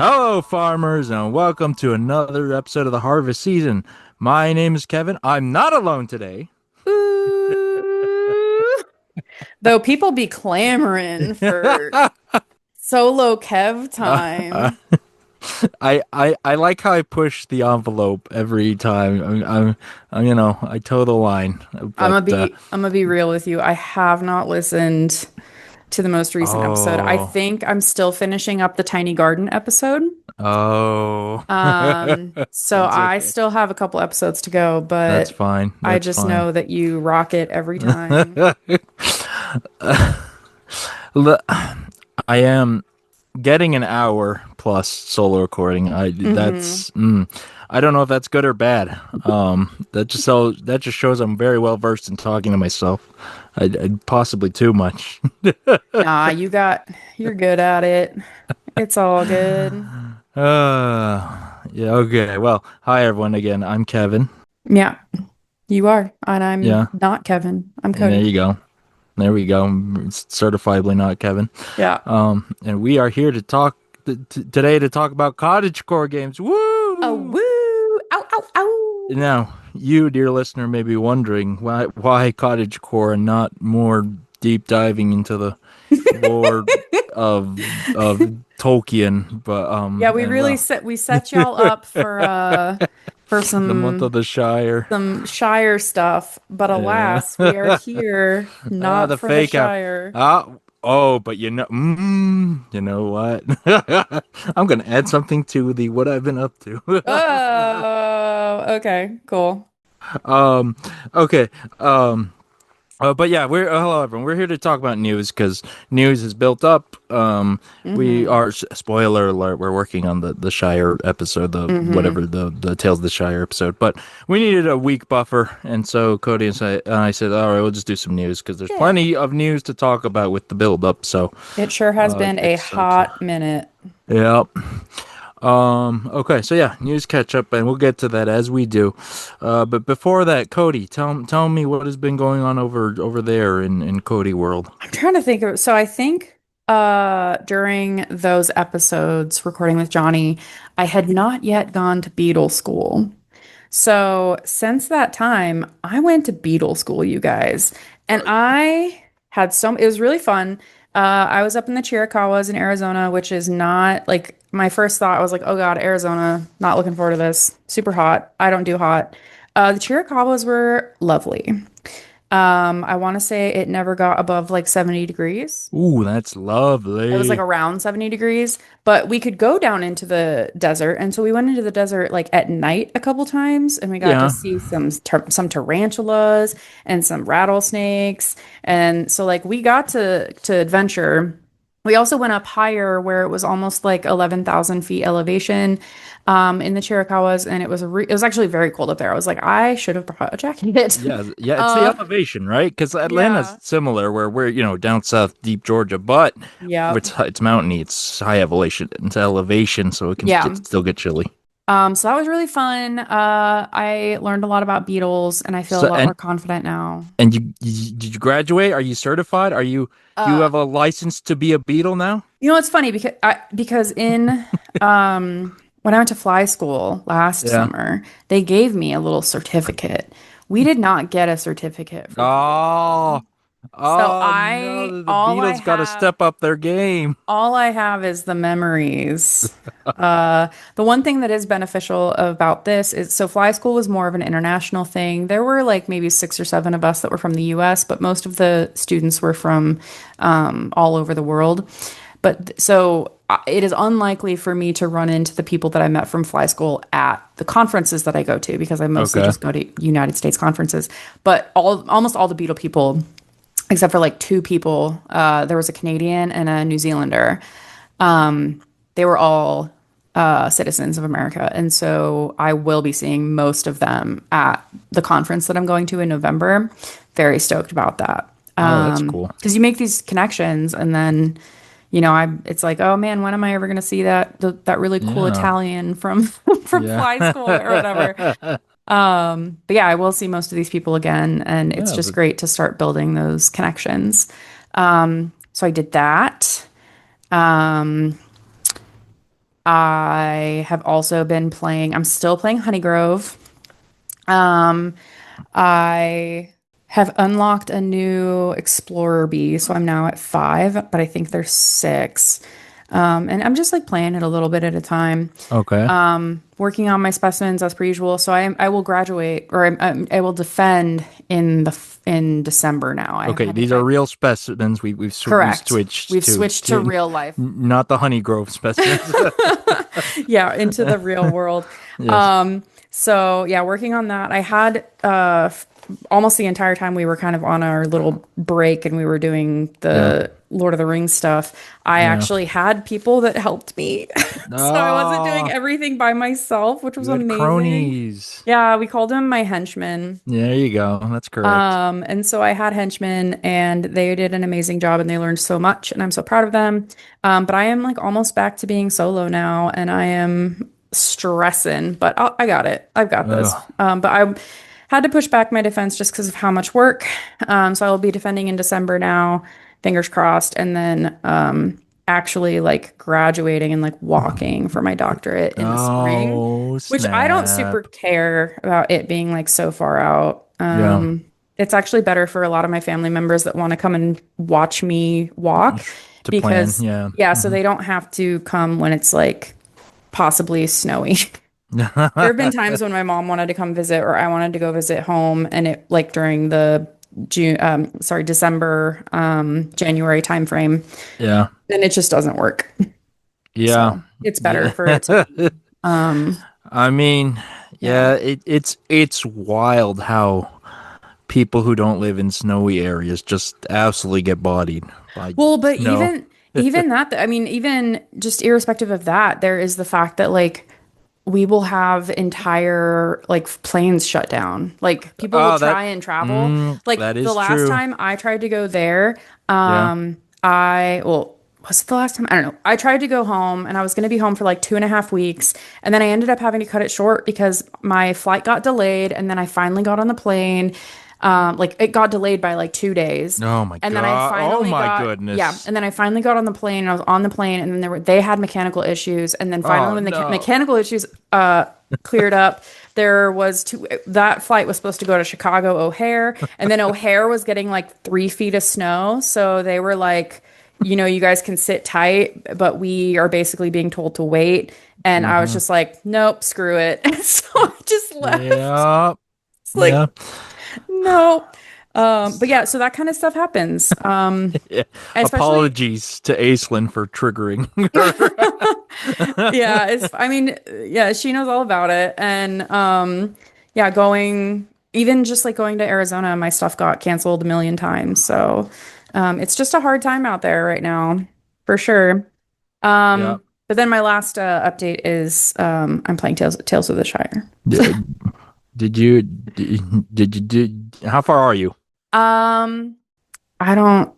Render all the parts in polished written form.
Hello, farmers, and welcome to another episode of the harvest season. My name is Kevin. I'm not alone today. Ooh. Though people be clamoring for solo Kev Uh, time. I like how I push the envelope every time. I toe the line. I'm But gonna be I'm gonna be real with you. I have not listened to the most recent episode. I oh, think I'm still finishing up the Tiny Garden episode. oh, So it's I okay. still have a couple episodes to go, That's but fine. I That's just fine. know that you rock it every time. Look, I am getting an hour plus solo recording. Hmm. I don't know if that's good or bad. That just shows I'm very well versed in talking to myself. I possibly too much. Nah, you're good at it. It's all good. Yeah, okay. Well, hi everyone again. I'm Kevin. Yeah. You are, and I'm Yeah, not Kevin. I'm and there Cody. you go. There we go. It's certifiably not Kevin. Yeah. And we are here to talk today to talk about cottagecore games. Oh, Woo! woo! Ow, ow, ow! Now, you, dear listener, may be wondering why cottagecore and not more deep diving into the lore of Tolkien. But Yeah, we and really well, set y'all up for the month of the Shire. some Shire stuff, but Yeah. alas, we are here not The for the fake app. Shire. Ah, oh, but you know what? I'm gonna add something to the what I've been up to. Oh, okay, cool. um, okay. Um, but yeah, hello everyone. We're here to talk about news because news is built up. We Mm-hmm. are spoiler alert. We're working on the Shire episode, the Mm-hmm. whatever the Tales of the Shire episode. But we needed a week buffer, and so Cody and I said, all right, we'll just do some news because there's Yeah. plenty of news to talk about with the build up. So It sure has been a it's okay. hot minute. Yep. Okay, so yeah, news catch up, and we'll get to that as we do. But before that, Cody, tell me what has been going on over there in Cody world. I'm trying to think of so I think during those episodes recording with Johnny, I had not yet gone to Beetle school. So since that time, I went to Beetle school, you guys, and I had it was really fun. I was up in the Chiricahuas in Arizona, which is not like my first thought was like, oh God, Arizona, not looking forward to this. Super hot. I don't do hot. The Chiricahuas were lovely. I want to say it never got above like 70 degrees. Ooh, that's It was like lovely. around 70 degrees, but we could go down into the desert. And so we went into the desert like at night a couple times and we got to Yeah, see some tarantulas and some rattlesnakes. And so like we got to adventure. We also went up higher where it was almost like 11,000 feet elevation in the Chiricahuas and it was actually very cold up there. I was like, I should have brought a jacket. yeah, yeah. It's the Uh elevation, right? Because Atlanta's yeah. similar, where we're down south, deep Georgia, but Yeah. it's mountainy, it's high elevation, it's elevation, so Yeah. still get chilly. So that was really fun. I learned a lot about beetles and I feel a So lot more confident now. and did you graduate? Are you certified? Do you Uh, have a license to be a beetle now? it's funny because in when I went to fly school last Yeah. summer, they gave me a little certificate. We did not get a certificate for beetle Oh, school. So oh no, the all I Beatles got to have step up their game. All I have is the memories. The one thing that is beneficial about this is so fly school was more of an international thing. There were like maybe six or seven of us that were from the US, but most of the students were from all over the world. It is unlikely for me to run into the people that I met from fly school at the conferences that I go to because I mostly Okay. just go to United States conferences. But almost all the Beetle people except for like two people. There was a Canadian and a New Zealander. They were all citizens of America. And so I will be seeing most of them at the conference that I'm going to in November. Very stoked about that. Oh, that's cool. Because you make these connections and then, it's like, oh man, when am I ever going to see that really cool Yeah. Italian from from Yeah. fly school or whatever. But yeah, I will see most of these people again, and it's Yeah, just great to start building those connections. So I did that. Um, I have also been playing, I'm still playing Honeygrove. Um, I have unlocked a new Explorer bee, so I'm now at 5, but I think there's 6. And I'm just like playing it a little bit at a time. Okay. Working on my specimens as per usual. So I will graduate, or I will defend in December now. I Okay, had to these are fight. real specimens. We've Correct. switched We've switched to real life. not the honey grove specimens. Yeah, into the real world. Yes. So yeah, working on that. I had almost the entire time we were kind of on our little break and we were doing Yeah. the Lord of the Rings stuff. I Yeah. actually had people that helped me. So I wasn't doing Oh, everything by myself, which was you had amazing. cronies. Yeah, we called them my henchmen. There you go. That's correct. And so I had henchmen and they did an amazing job and they learned so much and I'm so proud of them. But I am like almost back to being solo now and I am stressing, but I got it. I've got this. Ugh. But I had to push back my defense just because of how much work. So I will be defending in December now, fingers crossed, and then actually like graduating and like walking for my doctorate in the spring, Oh, which I don't super snap. care about it being like so far out. Yeah. It's actually better for a lot of my family members that want to come and watch me walk To plan. because, Yeah. yeah, so Hmm. they don't have to come when it's like possibly snowy. There have been times when my mom wanted to come visit or I wanted to go visit home and it like during the December, January timeframe, Yeah. and it just doesn't work. Yeah. So it's better Yeah. for it to be. I mean, Yeah. yeah, it's wild how people who don't live in snowy areas just absolutely get bodied by Well, but snow. even that, I mean, even just irrespective of that, there is the fact that like we will have entire like planes shut down. Like people will Oh, that try and travel. Like that the is last true. time I tried to go there, Yeah. well, was it the last time? I don't know. I tried to go home and I was going to be home for like 2.5 weeks. And then I ended up having to cut it short because my flight got delayed. And then I finally got on the plane. Like it got delayed by like 2 days. Oh my And then I God. Oh finally my got, yeah. goodness. And then I finally got on the plane and I was on the plane and then they had mechanical issues. And then finally Oh when the no. mechanical issues, cleared up, there was that flight was supposed to go to Chicago O'Hare. And then O'Hare was getting like 3 feet of snow. So they were like, you guys can sit tight, but we are basically being told to wait. And I was Hmm. just like, nope, screw it. So I just left. Yeah. It's like, Yeah. no. But yeah, so that kind of stuff happens. Yeah. Especially, Apologies to Aislinn for triggering her. yeah, I mean, yeah, she knows all about it. And yeah, even just like going to Arizona, my stuff got canceled a million times. So it's just a hard time out there right now, for sure. Yeah. But then my last update is I'm playing Tales of the Shire. Did, did how far are you? Um, I don't.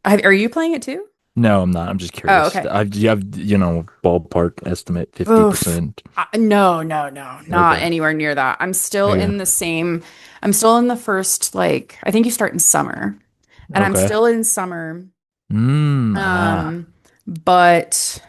Are you playing it too? No, I'm not. I'm just Oh, curious. okay. I've ballpark estimate Oof. 50%. No, no, no, not Okay. anywhere near that. Okay. I'm still in the first, like, I think you start in summer, and I'm Okay. still in summer. Ah. But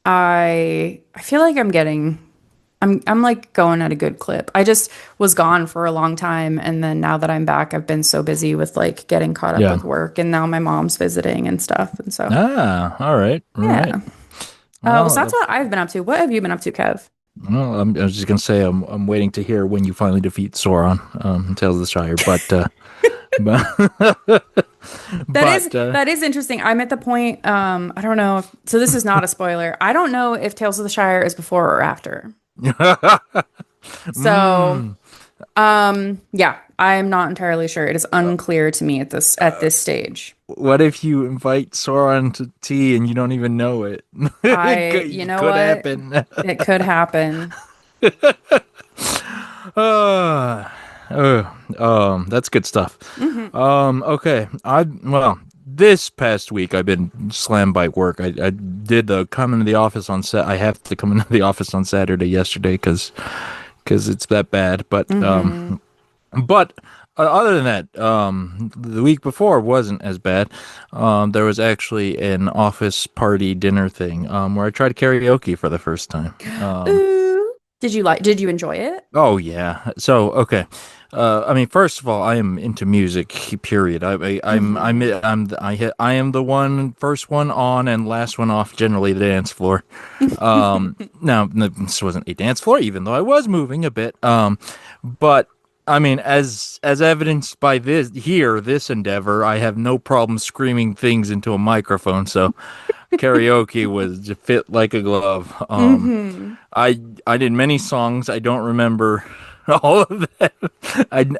I feel like I'm like going at a good clip. I just was gone for a long time, and then now that I'm back, I've been so busy with like getting caught up Yeah. with work, and now my mom's visiting and stuff, and so Ah, all right. All right. yeah. Well, so Well, that's what I've been up to. What have you been up to, Kev? I was just gonna say I'm waiting to hear when you finally defeat Sauron, in Tales of the Shire, but That is but that is interesting. I'm at the point, I don't know so this is not a spoiler. I don't know if Tales of the Shire is before or after. So, mm, yeah, I'm not entirely sure. It is unclear to me at this stage. what if you invite Sauron to tea and you don't even know it? You know Could what? happen. It could happen. Uh, that's good stuff. Hmm. Okay. This past week I've been slammed by work. I did come into the office on set. I have to come into the office on Saturday yesterday because it's that bad. But Hmm. but Other than that, the week before wasn't as bad. There was actually an office party dinner thing, where I tried karaoke for the first time. Ooh. Did you enjoy it? Oh yeah. So okay. I mean, first of all, I am into music. Period. Hmm. I am the first one on and last one off. Generally, the dance floor. Now this wasn't a dance floor, even though I was moving a bit. But I mean, as evidenced by this endeavor, I have no problem screaming things into a microphone. So karaoke was fit like a glove. Hmm. I did many songs. I don't remember all of them.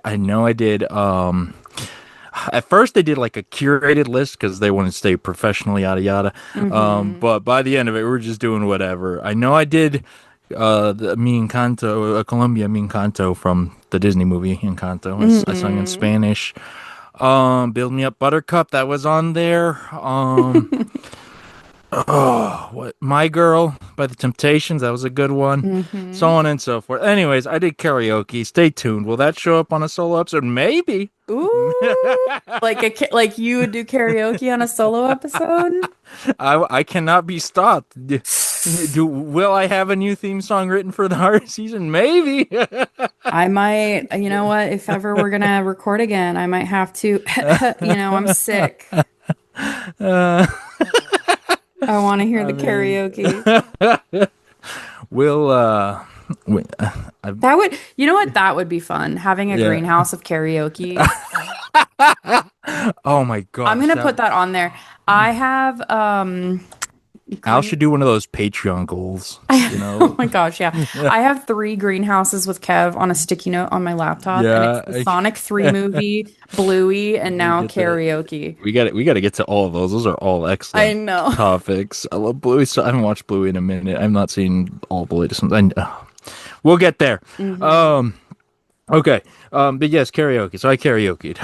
I know I did. At first they did like a curated list because they wanted to stay professional, yada yada. Hmm. But by the end of it, we were just doing whatever. I know I did Mi Encanto, Colombia Mi Encanto from the Disney movie Encanto. I sung in Hmm. Spanish. Build Me Up Buttercup, that was on there. What My Girl by the Temptations, that was a good one. So Hmm. on and so forth. Anyways, I did karaoke. Stay tuned. Will that show up on a solo episode? Maybe. Ooh. Like you would do karaoke on a solo episode? I cannot be stopped. Will I have a new theme song written for the heart season? Maybe. I might, you know what, if ever we're gonna record again, I might have to, I'm sick. uh, I want to hear I the mean, karaoke. will wi- I, You know what, that would be fun, having a yeah. greenhouse of karaoke. Oh my I'm gosh, gonna that put that on there. I have Al green should do one of those Patreon goals. You Oh know. my gosh, yeah. I have three greenhouses with Kev on a sticky note on my laptop, and it's Yeah. the Sonic 3 movie, Bluey, and We now get the karaoke. we got to get to all of those. Those are all I excellent know. topics. I love Bluey. So I haven't watched Bluey in a minute. I've not seen all the latest ones. We'll get there. Hmm. Um. Okay. But yes, karaoke. So I karaokeed,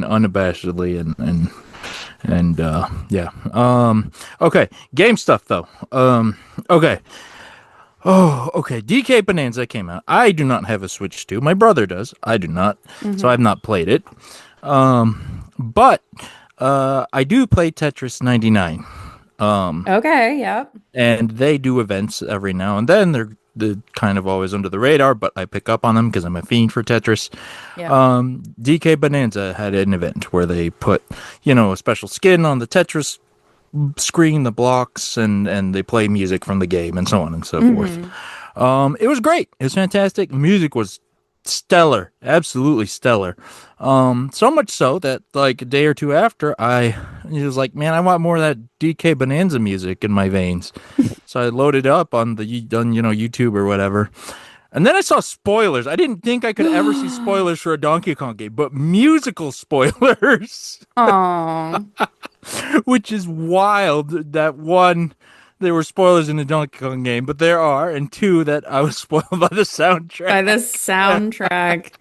unabashedly and yeah. Okay. Game stuff though. Okay. Oh, okay. DK Bonanza came out. I do not have a Switch 2. My brother does. I do not. So I've Hmm. not played it. But I do play Tetris 99. Okay, yep. And they do events every now and then. They're kind of always under the radar, but I pick up on them because I'm a fiend for Tetris. Yeah. DK Bonanza had an event where they put, a special skin on the Tetris screen, the blocks, and they play music from the game and so on and so forth. Hmm. It was great. It was fantastic. Music was stellar, absolutely stellar. So much so that like a day or two after, I was like, man, I want more of that DK Bonanza music in my veins. So I loaded up on YouTube or whatever. And then I saw spoilers. I didn't think I could ever see spoilers for a Donkey Kong game, but musical spoilers, Oh, which is wild. That one, there were spoilers in the Donkey Kong game, but there are, and two, that I was spoiled by the soundtrack. by the soundtrack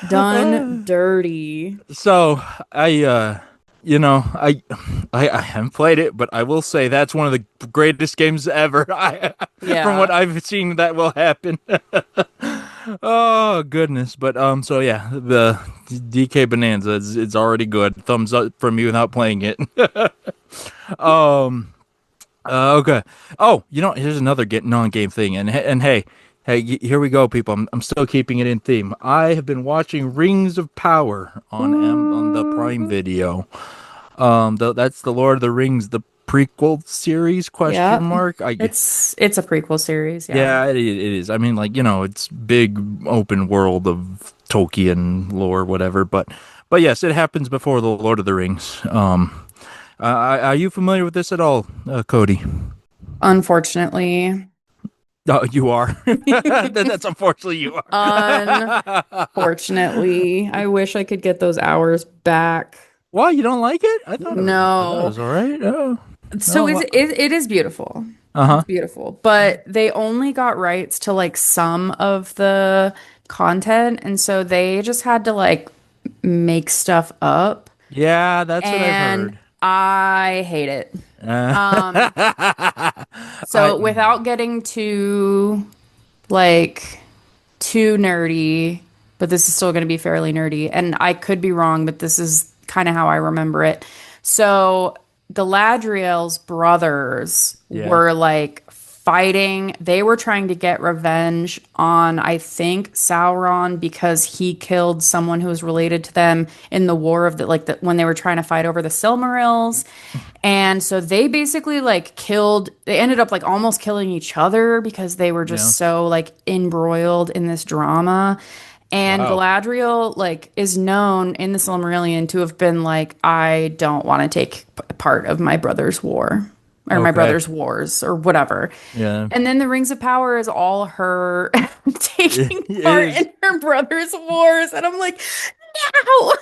done dirty. So I, I haven't played it, but I will say that's one of the greatest games ever. From what Yeah. I've seen, that will happen. Oh goodness, but so yeah, the DK Bonanza is it's already good. Thumbs up from you without playing it. um, okay. Oh, here's another non-game thing, and hey, here we go, people. I'm still keeping it in theme. I have been watching Rings of Power on the Prime Ooh. Video. That's the Lord of the Rings, the prequel series? Question Yep. mark. It's a prequel series, yeah. Yeah, it is. I mean, like it's big open world of Tolkien lore, whatever. But yes, it happens before the Lord of the Rings. Are you familiar with this at all, Cody? Unfortunately. Oh, you are. That's unfortunately you are. Unfortunately. I wish I could get those hours back. Why you don't like it? I thought it No. was all right. Oh, So no. it is beautiful. It's Uh-huh. beautiful, but they only got rights to like some of the content, and so they just had to like make stuff up, Yeah, that's what I've and heard. I hate it. Uh, Um, I so without getting too like too nerdy, but this is still going to be fairly nerdy. And I could be wrong, but this is kind of how I remember it. So Galadriel's brothers Yeah. were like fighting. They were trying to get revenge on, I think, Sauron because he killed someone who was related to them in the war of the when they were trying to fight over the Silmarils. And so they basically like they ended up like almost killing each other because they were Yeah. just so like embroiled in this drama. And Wow. Galadriel like is known in the Silmarillion to have been like, I don't want to take part of my brother's war or my Okay. brother's wars or whatever. Yeah. And then the Rings of Power is all her It taking part is. in her brother's wars. And I'm like, no.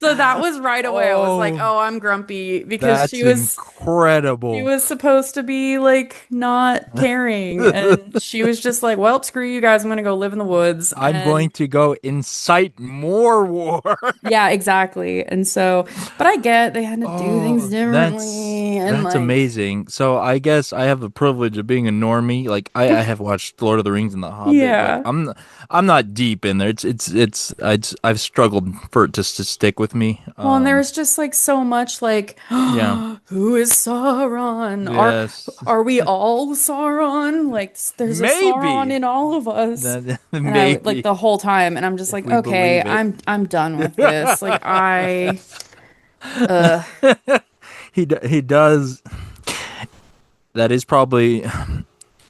So that was right away. I was like, Oh, oh, I'm grumpy because that's she incredible. was supposed to be like not caring. And she was just like, well, screw you guys. I'm gonna go live in the woods. I'm going And to go incite more war. yeah, exactly. And so, but I get they had to do things Oh, differently. And that's like, amazing. So I guess I have the privilege of being a normie. Like I have watched Lord of the Rings and The Hobbit, but yeah. I'm not deep in there. I've struggled for it just to stick with me. Well, and there was just like so much like, Yeah. who is Sauron? Yes. Are we all Sauron? Like, there's a Sauron Maybe. in all of us. That And I like maybe the whole time, and I'm just if like, we okay, believe it. I'm done with this. Like uh, He does. That is probably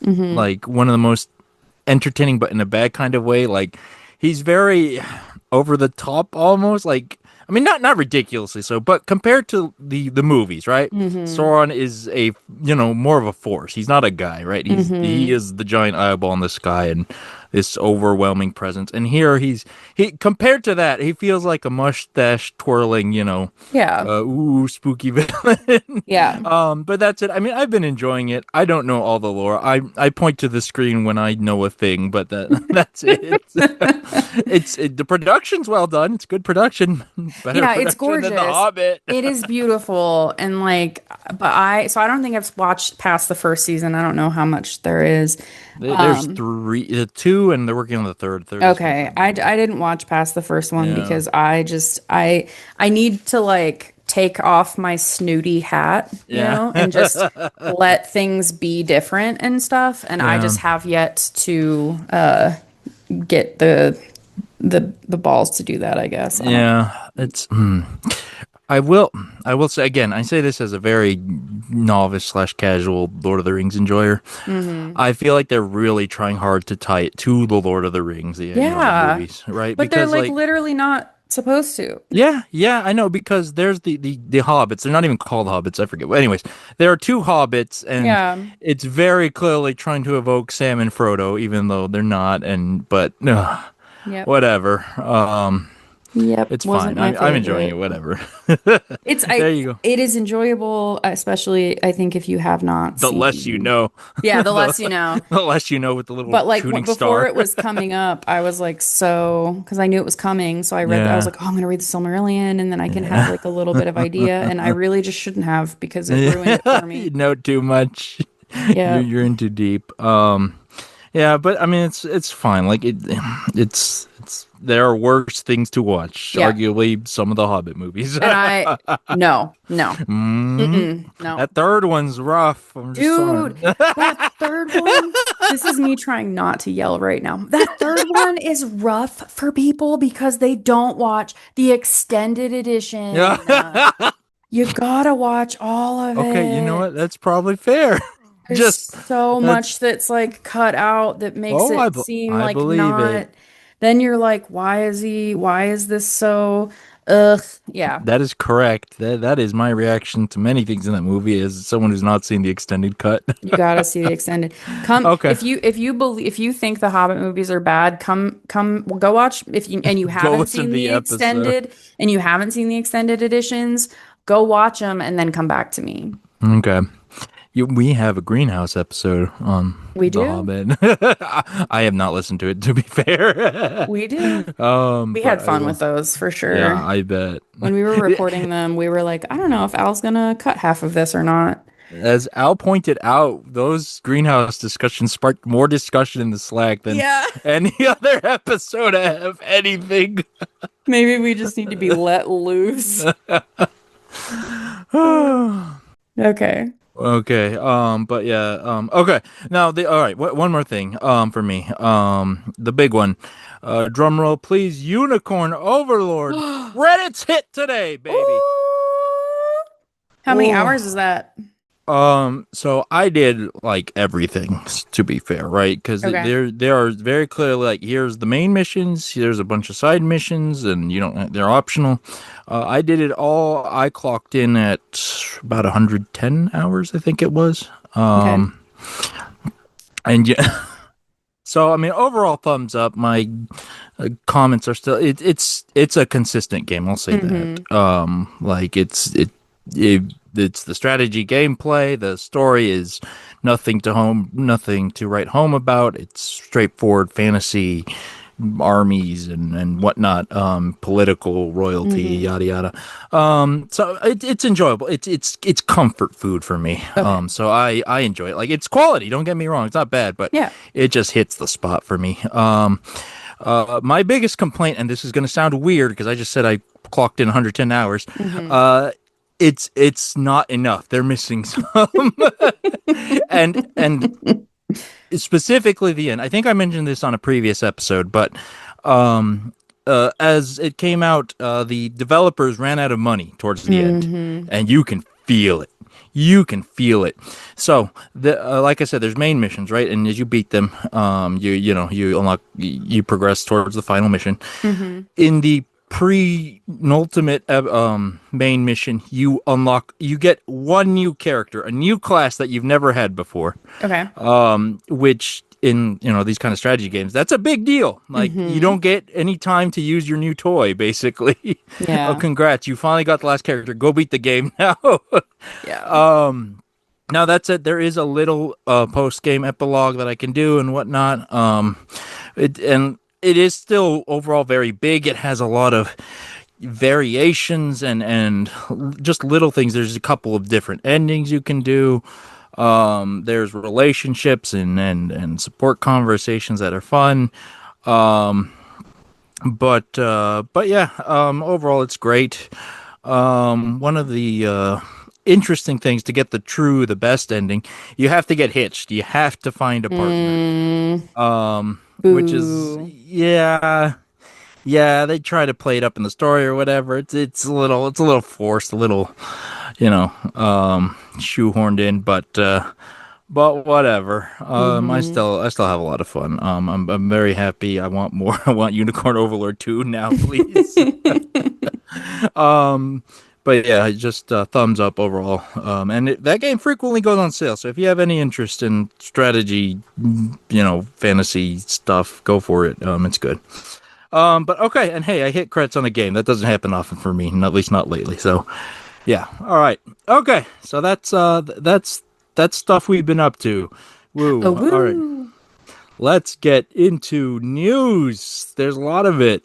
hmm like one of the most entertaining, but in a bad kind of way. Like he's very over the top, almost. Like I mean, not ridiculously so, but compared to the movies, right? hmm Sauron is a more of a force. He's not a guy, right? He hmm is the giant eyeball in the sky and this overwhelming presence. And here he compared to that, he feels like a mustache twirling, Yeah, ooh, spooky villain. yeah. But that's it. I mean, I've been enjoying it. I don't know all the lore. I point to the screen when I know a thing, but that's it. The production's well done. It's good production, better Yeah, it's production than The gorgeous. Hobbit. It is beautiful and like, so I don't think I've watched past the first season. I don't know how much there is. There's three, two, and they're working on the third. Third is still Okay, I coming. didn't watch past the first one Yeah, because I need to like take off my snooty hat, yeah, and just let things be different and stuff. And I yeah, just have yet to get the balls to do that, I guess. I don't. yeah. I will. I will say again. I say this as a very novice slash casual Lord of the Rings enjoyer. hmm I feel like they're really trying hard to tie it to the Lord of the Rings, the Yeah, movies, right? but they're Because like like, literally not supposed to. yeah, yeah, I know. Because there's the hobbits. They're not even called hobbits. I forget. Well, anyways, there are two hobbits, and Yeah. it's very clearly trying to evoke Sam and Frodo, even though they're not. And but Yep. whatever. Yep. It's Wasn't fine. my I'm enjoying it. favorite. Whatever. It's There I you go. it is enjoyable, especially I think if you have not The less you seen. know, Yeah, the the less you know. the less you know with the little But like shooting before star. it was coming up, I was like so because I knew it was coming, so I read that I was Yeah. like, oh, I'm gonna read the Silmarillion, and then I can have Yeah. like a little bit of idea, and I really just shouldn't have because it ruined it for You me. know too much. You're Yeah, you're in too deep. Yeah, but I mean it's fine. Like it's there are worse things to watch. yeah, Arguably some of the Hobbit movies. and I no, no, Mm, no, that third one's rough. I'm just dude, saying. that third one. This is me trying not to yell right now. That third one is rough for people because they don't watch the extended edition. Yeah. You gotta watch all of Okay, you know what? it. That's probably fair. There's Just so that's much that's like cut out that makes oh, it seem I like believe it. not. Then you're like, why is this so, ugh, yeah. That is correct. That is my reaction to many things in that movie as someone who's not seen the extended cut. You gotta see the extended. Come Okay. if you think the Hobbit movies are bad, go watch if you and you Go haven't listen to seen the the episode. extended editions, go watch them and then come back to me. Okay. We have a greenhouse episode on We The do. Hobbit. I have not listened to it, to be fair. We do. We But had I fun will. with those for Yeah, sure. I bet. When we were recording them, we were like, I don't know if Al's gonna cut half of this or not. As Al pointed out, those greenhouse discussions sparked more discussion in the Slack than Yeah. any other episode of anything. Maybe we just need to be let loose. Okay. Okay. But yeah. Okay. Now the all right. One more thing. For me. The big one. Drum roll, please. Unicorn Overlord. Credits hit today, baby. Ooh. How many hours is Oh. that? So I did like everything, to be fair, right? Because Okay. there are very clearly like here's the main missions, here's a bunch of side missions, and you don't they're optional. I did it all. I clocked in at about 110 hours, I think it was. Okay. And yeah, so I mean, overall thumbs up. My comments are still it's a consistent game. I'll say that. Mm-hmm. Like it it's the strategy gameplay. The story is nothing to write home about. It's straightforward fantasy armies and whatnot, political royalty, Mm-hmm. yada yada. So it's enjoyable. It's comfort food for me. Okay. So I enjoy it. Like it's quality. Don't get me wrong. It's not bad, but Yeah. it just hits the spot for me. My biggest complaint, and this is going to sound weird because I just said I clocked in 110 hours. Mm-hmm. Uh, it's not enough. They're missing some, and specifically the end. I think I mentioned this on a previous episode, but um, as it came out, the developers ran out of money towards the end, Mm-hmm. and you can feel it. You can feel it. So, like I said, there's main missions, right? And as you beat them, you unlock, you progress towards the final mission. Mm-hmm. In the pre-ultimate main mission, you get one new character, a new class that you've never had before, Okay. which in these kind of strategy games, that's a big deal. Like you Mm-hmm. don't get any time to use your new toy, basically. Oh, Yeah. congrats, you finally got the last character. Go beat the game now. Yeah. Now that's it. There is a little post game epilogue that I can do and whatnot. It is still overall very big. It has a lot of variations and just little things. There's a couple of different endings you can do. There's relationships and support conversations that are fun. Um, but yeah, overall it's great. One of the interesting things to get the best ending, you have to get hitched. You have to find a partner. Mm. Which is Boo. yeah, they try to play it up in the story or whatever. It's a little forced, a little shoehorned in, but whatever. Mm-hmm. I still have a lot of fun. I'm very happy. I want more. I want Unicorn Overlord 2 now, please. Um, but yeah, just thumbs up overall. That game frequently goes on sale. So if you have any interest in strategy, fantasy stuff, go for it. It's good. But okay, and hey, I hit credits on a game. That doesn't happen often for me, at least not lately. So yeah, all right, okay. So that's stuff we've been up to. Oh, Woo. All right, woo. let's get into news. There's a lot of it.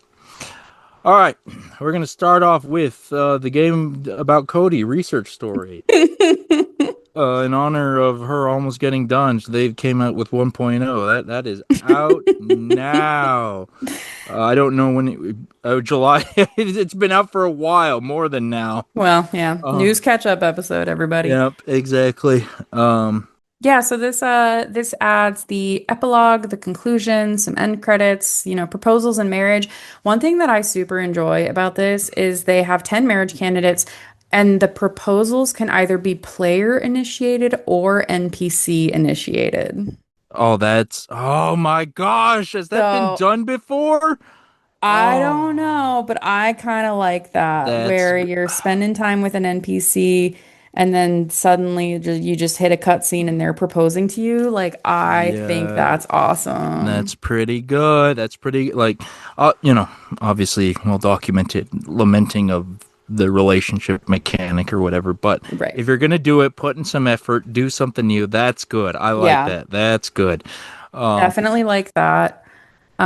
All right, we're gonna start off with the game about Cody research story. In honor of her almost getting done, so they came out with 1.0. That is out now. I don't know when July. It's been out for a while, more than now. Well, yeah. Uh, News catch up episode, everybody. yep, exactly. Yeah, so this adds the epilogue, the conclusion, some end credits, proposals and marriage. One thing that I super enjoy about this is they have 10 marriage candidates and the proposals can either be player initiated or NPC initiated. Oh my gosh, has that been So done before? I don't Oh, know, but I kind of like that that's where you're spending time with an NPC and then suddenly you just hit a cutscene and they're proposing to you. Like, I think yeah, that's that's awesome. pretty good. That's pretty like, obviously well documented lamenting of the relationship mechanic or whatever. But Right. if you're gonna do it, put in some effort, do something new. That's good. I like Yeah, that. That's good. Um, definitely like that. Do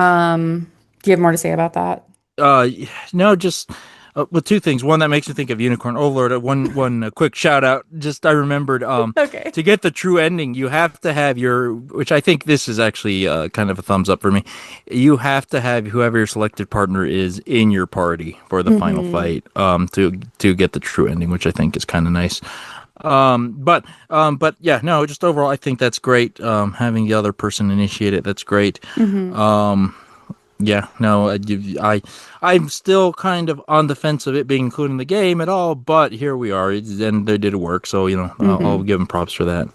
you have more to say about that? Uh, no, just Well, two things. One that makes me think of Unicorn Overlord. One quick shout out. Just I remembered Okay. to get the true ending, you have to have your, which I think this is actually kind of a thumbs up for me. You have to have whoever your selected partner is in your party for the final Hmm. fight to get the true ending, which I think is kind of nice. But yeah, no, just overall, I think that's great. Having the other person initiate it, that's great. Hmm. Yeah, no, I'm still kind of on the fence of it being included in the game at all, but here we are, and they did work, so I'll Hmm. give them props for that.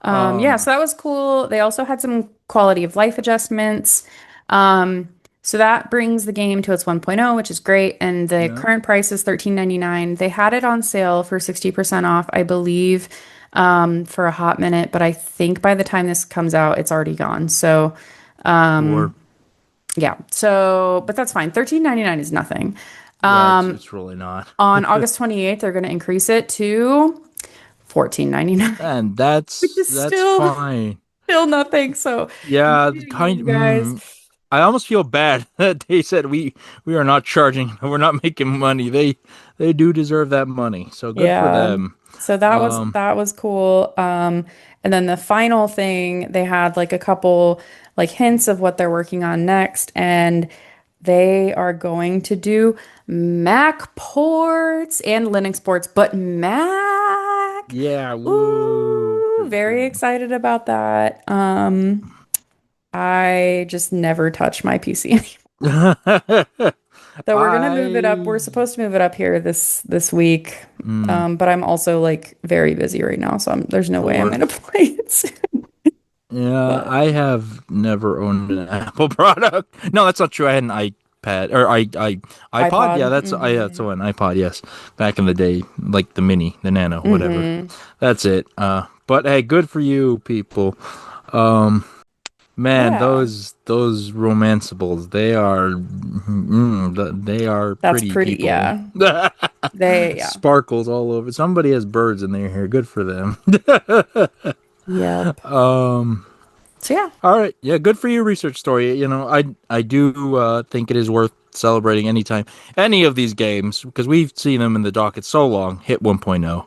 Yeah, so that was cool. They also had some quality of life adjustments. Um, so that brings the game to its 1.0, which is great. And the Yeah, current price is 13.99. They had it on sale for 60% off, I believe, for a hot minute, but I think by the time this comes out, it's already gone. So, sure. yeah. So, but that's fine. 13.99 is nothing. Yeah, it's really not, On August 28th, they're going to increase it to 14.99, and which is that's still fine. nothing. So, Yeah, maybe kind. you guys. I almost feel bad that they said we are not charging, we're not making money. They do deserve that money, so good for Yeah. them. So that was cool. And then the final thing, they had like a couple like hints of what they're working on next, and they are going to do Mac ports and Linux ports, but Mac. Yeah, woo. Ooh, very excited about that. I just never touch my PC anymore. So we're gonna move it up. I We're supposed to move it up here this week. mm, But I'm also like very busy right now, so there's no way I'm sure. gonna play it soon. Yeah, But I have never owned an Apple product. No, that's not true. I had an iPad or iPod. Yeah, iPod. that's the one. iPod, yes. Back in the day, like the mini, the nano, whatever. Hmm. That's it. But hey, good for you people. Man, Yeah, those romanceables, they are that's pretty pretty. people. Yeah, they. Yeah. Sparkles all over. Somebody has birds in their hair. Good for them. Yep. So yeah. All right. Yeah, good for your research story. I do think it is worth celebrating anytime any of these games because we've seen them in the docket so long hit 1.0.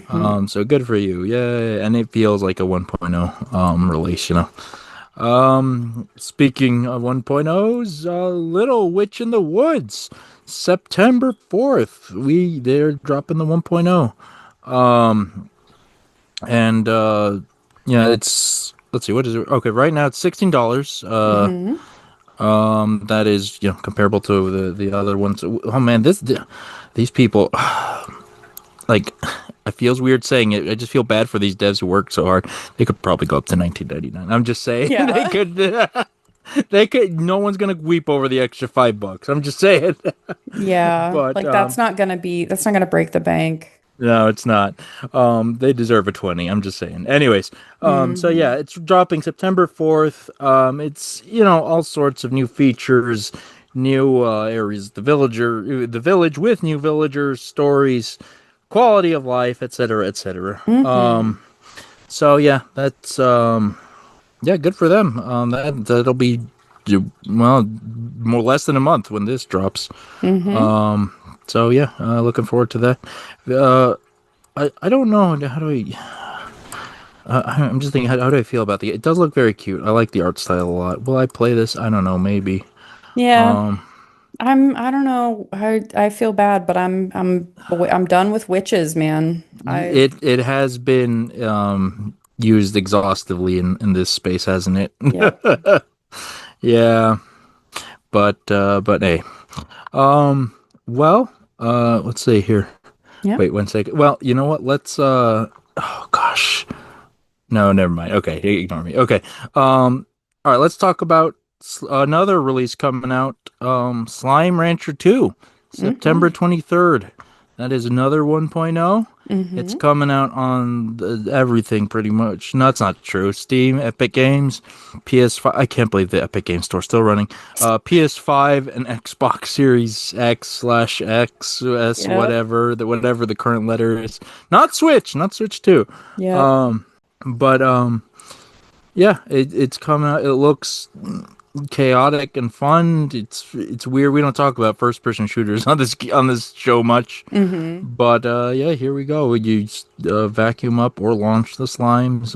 Hmm. So good for you. Yeah, and it feels like a 1.0 release. Speaking of 1.0s, Little Witch in the Woods, September 4th. They're dropping the 1.0. And yeah, it's let's see, what is it? Okay, right now it's $16. Hmm. That is comparable to the other ones. Oh man, these people like it feels weird saying it. I just feel bad for these devs who work so hard. They could probably go up to 19.99. I'm just saying they Yeah. could. They could. No one's gonna weep over the extra $5. I'm just saying. Yeah. But Like that's not gonna break the bank. no, it's not. They deserve a 20. I'm just saying. Anyways, so Hmm. yeah, it's dropping September 4th. It's all sorts of new features, new areas, the village with new villagers, stories, quality of life, etc., etc. Hmm. So yeah, that's yeah, good for them. That'll be well more less than a month when this drops. Hmm. So yeah, looking forward to that. Uh, I don't know how do I'm just thinking how do I feel about the it does look very cute. I like the art style a lot. Will I play this? I don't know, maybe. Yeah. I don't know. I feel bad, but I'm done with witches, man. I It has been used exhaustively in this space, hasn't it? Yep. Yeah, but hey. Well, let's see here. Yep. Wait 1 second. Well, you know what? Let's oh gosh. No, never mind. Okay, ignore me. Okay. All right, let's talk about another release coming out. Slime Rancher 2, September Hmm. 23rd. That is another 1.0. It's Hmm. coming out on everything pretty much. No, that's not true. Steam, Epic Games, PS5. I can't believe the Epic Games Store still running. PS5 and Xbox Series X/XS, Yep. whatever the current letter is. Not Switch, not Switch 2. Yep. But yeah, it's coming out. It looks chaotic and fun. It's weird. We don't talk about first person shooters on this show much, Mm-hmm. but yeah, here we go. You vacuum up or launch the slimes.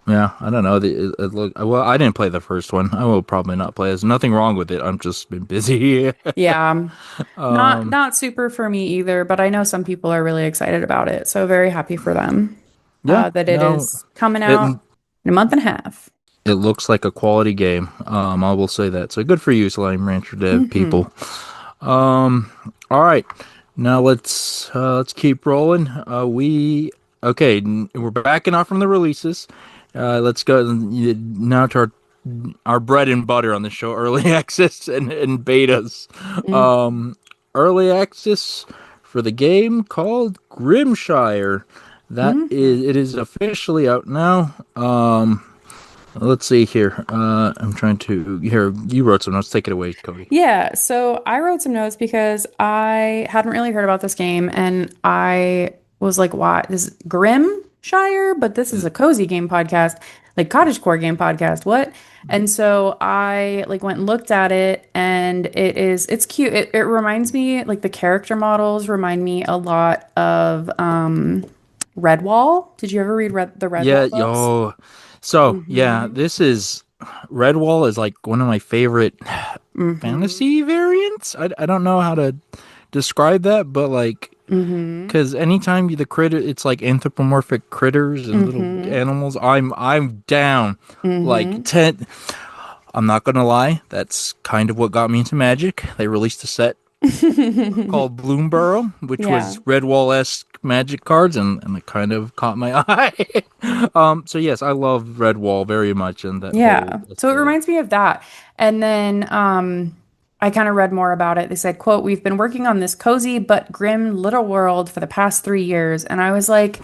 Yeah, I don't know. It look well. I didn't play the first one. I will probably not play. There's nothing wrong with it. I'm just been busy. Yeah. Not um, not super for me either, but I know some people are really excited about it. So very happy for them yeah, that it no, is coming it out in a month and a half. it looks like a quality game. I will say that. So good for you, Slime Rancher Dev Hmm. people. Um, all right, now let's keep rolling. We okay. We're backing off from the releases. Let's go now to our bread and butter on the show: early access and betas. Um, Early access for the game called Grimshire. That Hmm. is, it is officially out now. Let's see here. I'm trying to here. You wrote some notes. Take it away, Cody. Yeah, so I wrote some notes because I hadn't really heard about this game and I was like, why? This is Grimshire, but this is a cozy game podcast, like cottagecore game podcast. What? And so I like went and looked at it and it's cute. It reminds me like the character models remind me a lot of Redwall. Did you ever read the Yeah, Redwall books? yo. So yeah, Mm-hmm. this is Redwall is like one of my favorite Mm-hmm. fantasy variants. I don't know how to describe that, but like, Mm-hmm. because anytime the critter, it's like anthropomorphic critters and little Mm-hmm. animals. I'm down. Like Mm-hmm. 10. I'm not gonna lie. That's kind of what got me into Magic. They released a set called Bloomborough, which Yeah. was Redwall-esque Magic cards, and it kind of caught my eye. So yes, I love Redwall very much, and that whole Yeah. So it aesthetic. reminds me of that. And then I kind of read more about it. They said, quote, "We've been working on this cozy but grim little world for the past 3 years." And I was like,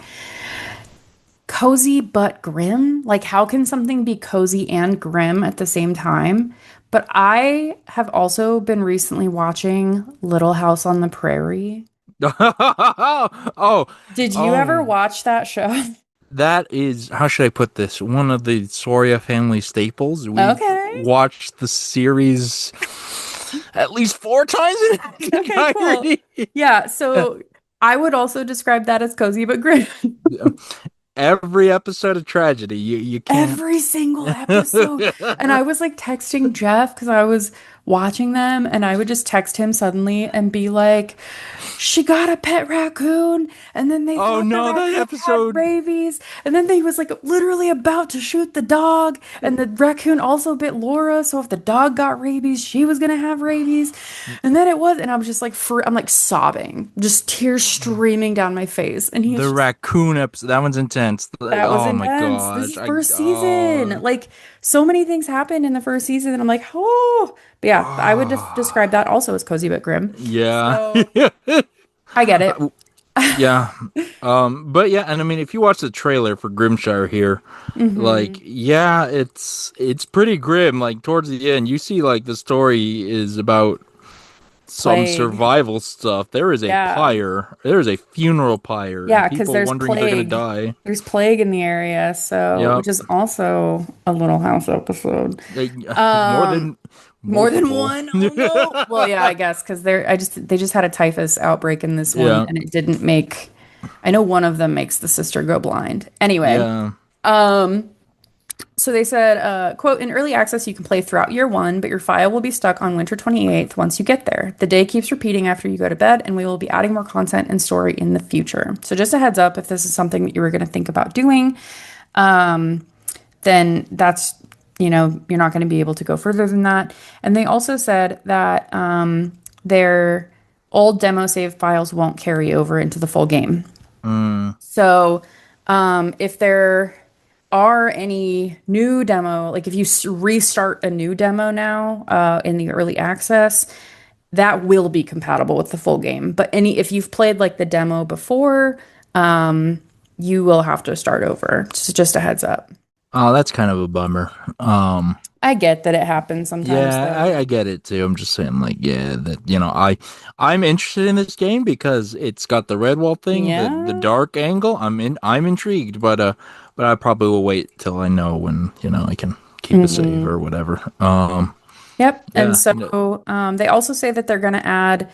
cozy but grim? Like, how can something be cozy and grim at the same time? But I have also been recently watching Little House on the Prairie. Oh, Did you ever oh, watch that show? that is, how should I put this? One of the Soria family staples. We've Okay. watched the series at least 4 times in its Okay, cool. entirety. Yeah, so I would also describe that as cozy but grim. Every episode of Tragedy, you can't. Every single episode. And I was like texting Jeff because I was watching them, and I would just text him suddenly and be like, she got a pet raccoon, and then they Oh thought the no, that raccoon had episode. rabies, and then they was like literally about to shoot the dog, and the raccoon also bit Laura, so if the dog got rabies, she was gonna have rabies, and then it was, and I was just like, I'm like sobbing, just tears streaming down my face, and he was The just raccoon episode. That one's intense. Like, that was oh my intense. This gosh. is first season. Like so many things happened in the first season, and I'm like, oh, but yeah, I would describe that also as cozy but grim. yeah. So I get it. Yeah. But yeah, and I mean if you watch the trailer for Grimshire here, like Hmm. yeah, it's pretty grim. Like towards the end, you see like the story is about some Plague. survival stuff. There is a Yeah. pyre. There is a funeral pyre and Yeah, because people there's wondering if they're gonna plague. die. There's plague in the area, so Yep. which is also a Little House episode. They, more Um, than More than multiple. one? Oh no. Well, yeah, I guess because they just had a typhus outbreak in this one Yeah. and it didn't make I know one of them makes the sister go blind. Anyway, Yeah. um so they said, quote, in early access, you can play throughout year one, but your file will be stuck on winter 28th once you get there. The day keeps repeating after you go to bed, and we will be adding more content and story in the future. So just a heads up, if this is something that you were going to think about doing, then that's, you're not going to be able to go further than that. And they also said that their old demo save files won't carry over into the full game. Mm. So if there are any new demo, like if you restart a new demo now in the early access, that will be compatible with the full game. But if you've played like the demo before, you will have to start over. Just a heads up. Oh, that's kind of a bummer. I get that it happens sometimes Yeah, though. I get it too. I'm just saying, like, yeah, that I'm interested in this game because it's got the Redwall thing, the Yeah. dark angle. I'm intrigued, but I probably will wait till I know when I can keep it safe Hmm. or whatever. Yep. And Yeah. so they also say that they're going to add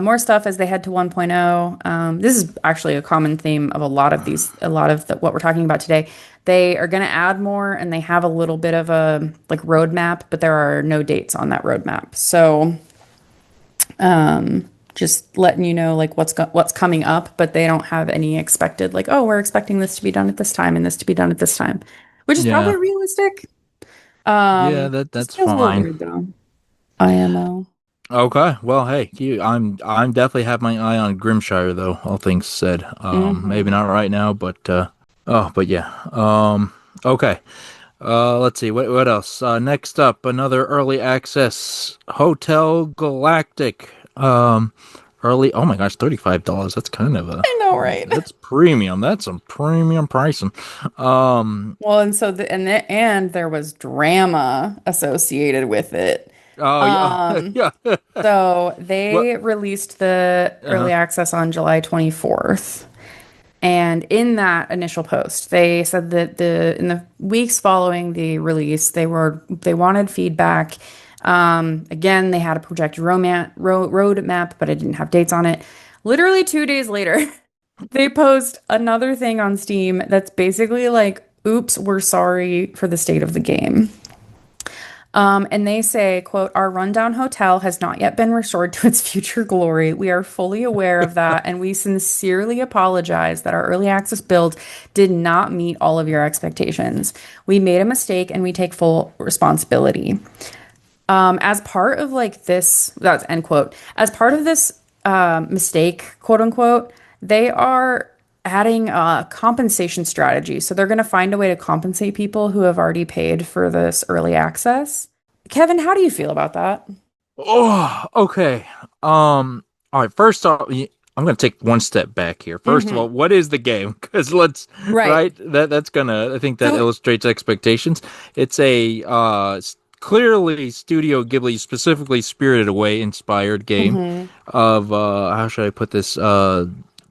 more stuff as they head to 1.0. This is actually a common theme of a lot of what we're talking about today. They are going to add more and they have a little bit of a like roadmap, but there are no dates on that roadmap. So just letting you know like what's coming up, but they don't have any expected like, oh, we're expecting this to be done at this time and this to be done at this time, which is Yeah. probably realistic. Yeah, Just that's feels a little fine. weird though. IMO. Okay. Well, hey, I'm definitely have my eye on Grimshire though, all things said. Maybe Hmm. not right now, but yeah. Okay. Let's see. What else? Next up, another early access Hotel Galactic. Early. Oh my gosh, $35. That's kind of a I know, right? that's premium. That's some premium pricing. Well, and so and there was drama associated with it. Oh yeah. Um, Yeah. so What? they released the Uh-huh. early access on July 24th. And in that initial post, they said that in the weeks following the release, they wanted feedback. Again, they had a projected road map, but it didn't have dates on it. Literally 2 days later, they post another thing on Steam that's basically like, "Oops, we're sorry for the state of the game." And they say, quote, "Our rundown hotel has not yet been restored to its future glory. We are fully aware of that, and we sincerely apologize that our early access build did not meet all of your expectations. We made a mistake and we take full responsibility." As part of like this, that's end quote. As part of this mistake, quote unquote, they are adding a compensation strategy. So they're going to find a way to compensate people who have already paid for this early access. Kevin, how do you feel about that? Oh, okay. All right. First off, I'm gonna take one step back here. First of all, Hmm. what is the game? Because Right. right, that's gonna. I think that So, illustrates expectations. It's a clearly Studio Ghibli, specifically Spirited Away inspired game mhm. of how should I put this?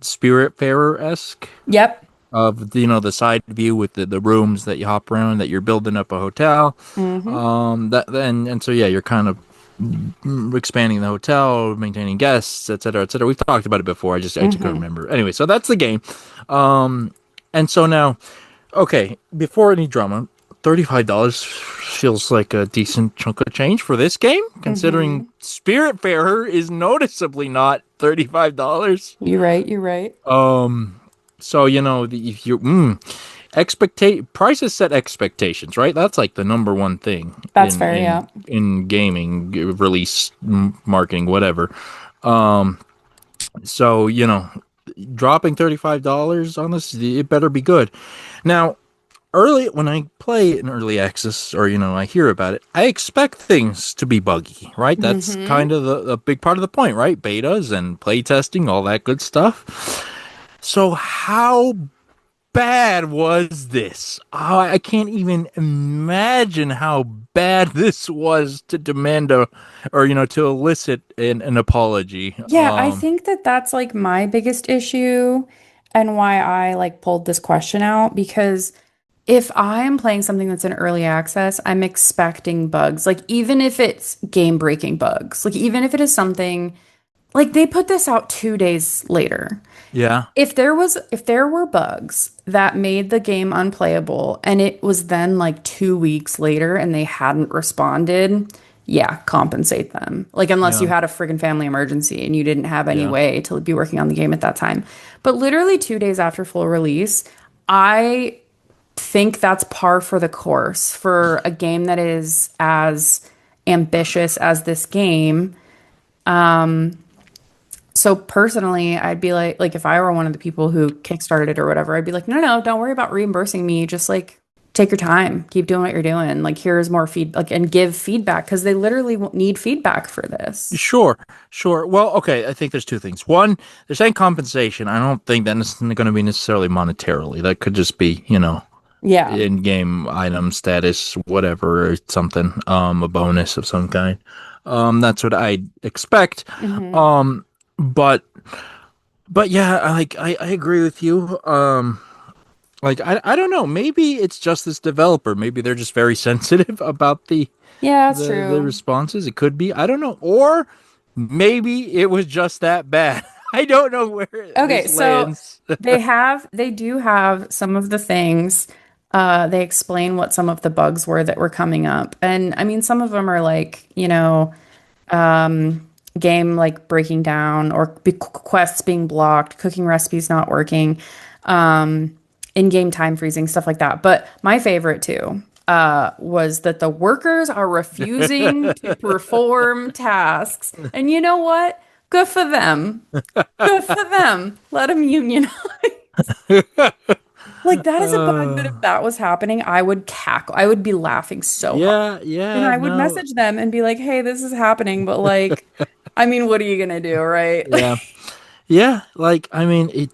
Spiritfarer esque Yep. of the side view with the rooms that you hop around that you're building up a hotel. Hmm. That and so yeah, you're kind of expanding the hotel, maintaining guests, et cetera, et cetera. We've talked about it before. I just couldn't Hmm. remember. Anyway, so that's the game. And so now, okay, before any drama, $35 feels like a decent chunk of change for this game, considering Hmm. Spiritfarer is noticeably not $35. You're right. You're right. So if you expectate prices set expectations, right? That's like the number one thing That's in fair. in Yeah. in gaming release marketing, whatever. So dropping $35 on this, it better be good. Now, early when I play in early access, or I hear about it, I expect things to be buggy, right? That's Hmm. kind of a big part of the point, right? Betas and play testing, all that good stuff. So how bad was this? Oh, I can't even imagine how bad this was to demand or to elicit an apology. Yeah, I think that that's like my biggest issue and why I like pulled this question out because if I am playing something that's in early access, I'm expecting bugs. Like even if it's game-breaking bugs, like even if it is something like they put this out 2 days later. Yeah, If there were bugs that made the game unplayable and it was then like 2 weeks later and they hadn't responded, yeah, compensate them. Like unless you yeah, had a friggin' family emergency and you didn't have any yeah. way to be working on the game at that time. But literally 2 days after full release, I think that's par for the course for a game that is as ambitious as this game. So personally, I'd be like if I were one of the people who kickstarted it or whatever, I'd be like, no, no, don't worry about reimbursing me. Just like take your time, keep doing what you're doing. Like here's more feedback and give feedback because they literally need feedback for this. Sure, sure. Well, okay, I think there's two things. One, they're saying compensation. I don't think that's going to be necessarily monetarily. That could just be, Yeah. in-game item status, whatever, or something, a bonus of some kind. That's what I expect. Hmm. Um, but yeah, I agree with you. Like I don't know. Maybe it's just this developer. Maybe they're just very sensitive about Yeah, it's the true. responses. It could be. I don't know. Or maybe it was just that bad. I don't know where Okay, this so lands. they do have some of the things. They explain what some of the bugs were that were coming up. And I mean, some of them are like, game like breaking down or quests being blocked, cooking recipes not working, um, in-game time freezing, stuff like that. But my favorite too, was that the workers are refusing to perform tasks. And you know what? Good for them. Good for them. Let them unionize. Like that is a bug that if Uh, that was happening, I would cackle. I would be laughing so hard. yeah, And yeah, I would no, message them and be like, "Hey, this is happening, but like, I mean, what are you gonna do, right?" yeah, yeah. Like, I mean, it.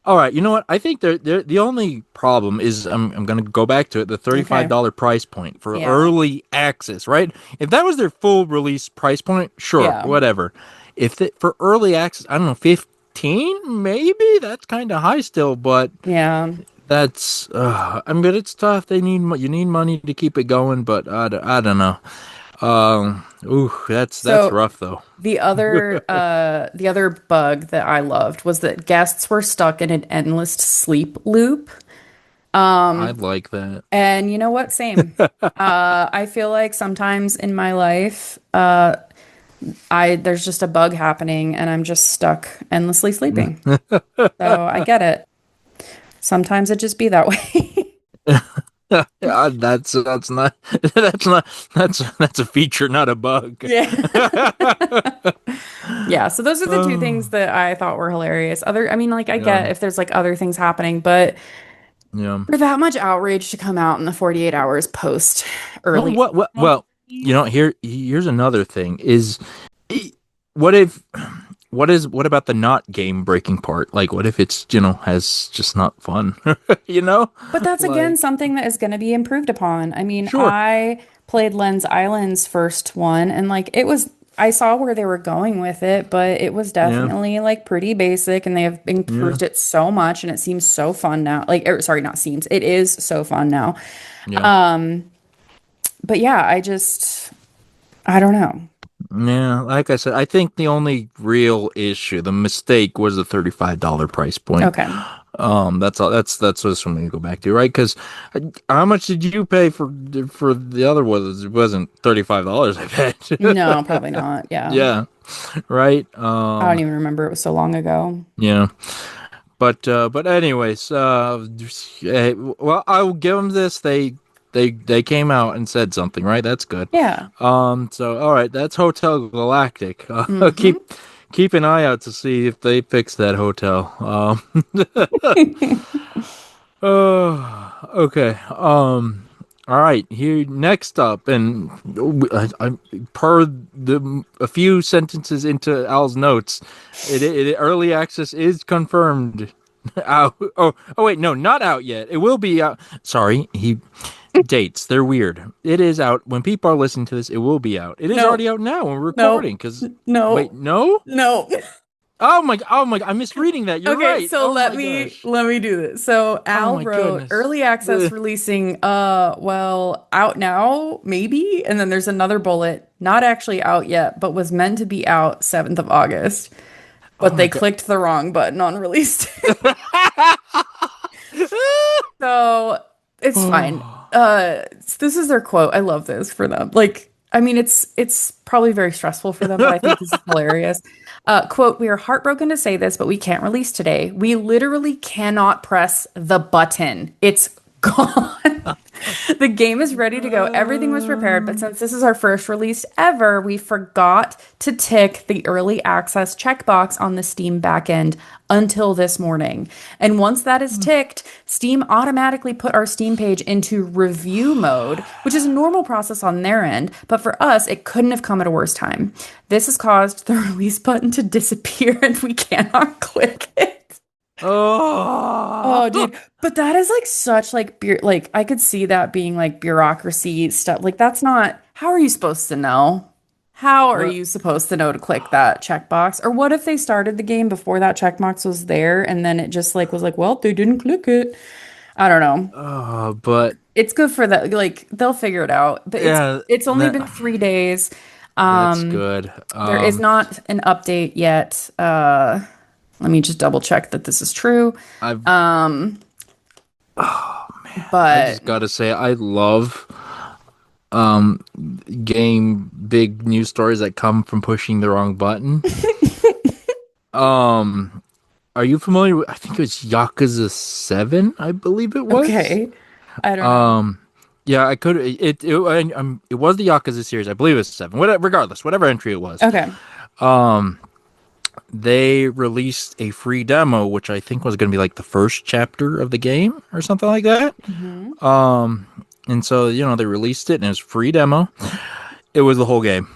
All right, you know what? I think the only problem is I'm gonna go back to it, the Okay. $35 price point for Yeah. early access, right? If that was their full release price point, sure, Yeah. whatever. If the, for early access, I don't know, 15 maybe that's kind of high still, but Yeah. that's I mean, it's tough. You need money to keep it going, but I don't know. Ooh, that's So rough though. the other bug that I loved was that guests were stuck in an endless sleep loop. I like that. And you know what? Same. I feel like sometimes in my life, I there's just a bug happening and I'm just stuck endlessly sleeping. So I get it. Sometimes it just be that way. Yeah, that's not that's not that's a feature, not a bug. Yeah. Yeah, so those are the two things Oh, that I thought were hilarious. I mean, like, I yeah, get if there's like other things happening, but yeah. for that much outrage to come out in the 48 hours post Well, early. well, here's another thing is eh, what if what about the not game breaking part? Like what if it's, has just not fun? You know? But that's again Like something that is going to be improved upon. I mean, sure. I played Lens Island's first one and like it was, I saw where they were going with it, but it was Yeah. definitely like pretty basic and they have Yeah. improved it so much and it seems so fun now. Like, sorry, not seems, it is so fun now. Yeah. Um, but yeah, I don't know. Yeah, like I said, I think the only real issue, the mistake was the $35 price point. Okay. That's all. That's what I'm gonna go back to, right? Because how much did you pay for the other one? It wasn't $35, I No, bet. probably not. Yeah. Yeah, right. I don't even remember. It was so long ago. Yeah, but anyways, well, I will give them this. They came out and said something, right? That's good. Yeah. So all right, that's Hotel Galactic. Hmm. Keep an eye out to see if they fix that hotel. Okay. All right. Here next up, and per a few sentences into Al's notes, early access is confirmed. Out. Oh wait, no, not out yet. It will be out. Sorry, he dates. They're weird. It is out when people are listening to this. It will be out. It is No, already out now when we're no, recording. Because wait, no, no. no. Oh my, I'm misreading that. You're Okay, right. so Oh my gosh. let me do this. So Oh Al my wrote goodness. early access releasing well, out now, maybe. And then there's another bullet, not actually out yet, but was meant to be out 7th of August. Oh But my they god. clicked the wrong button on release. So it's fine. Oh, This is their quote. I love this for them. Like, I mean, it's probably very stressful for them, but I think this is hilarious. Quote, we are heartbroken to say this, but we can't release today. We literally cannot press the button. It's gone. The game is ready to go. Everything was prepared, but since this is our first release ever, we forgot to tick the early access checkbox on the Steam backend until this morning. And once that is ticked, Steam automatically put our Steam page into review mode, which is a normal process on their end, but for us, it couldn't have come at a worse time. This has caused the release button to disappear and we cannot click it. oh, Oh, dude. But that is like such like like I could see that being like bureaucracy stuff. Like that's not how are you supposed to know? How are What? you supposed to know to click that checkbox? Or what if they started the game before that checkbox was there and then it just like was like, well, they didn't click it. I don't know. But It's good for that. Like they'll figure it out. But yeah, it's only that been 3 days. that's Um, good. there is not an update yet. Let me just double check that this is true. I've Um, I but just gotta say I love game big news stories that come from pushing the wrong button. Um, are you familiar with? I think it was Yakuza 7, I believe it was. okay. I don't know. Um, yeah, I could. It was the Yakuza series. I believe it was 7. Whatever, regardless, whatever entry it was. Okay. They released a free demo, which I think was going to be like the first chapter of the game or something like that. Hmm. And so, they released it and it was free demo. It was the whole game.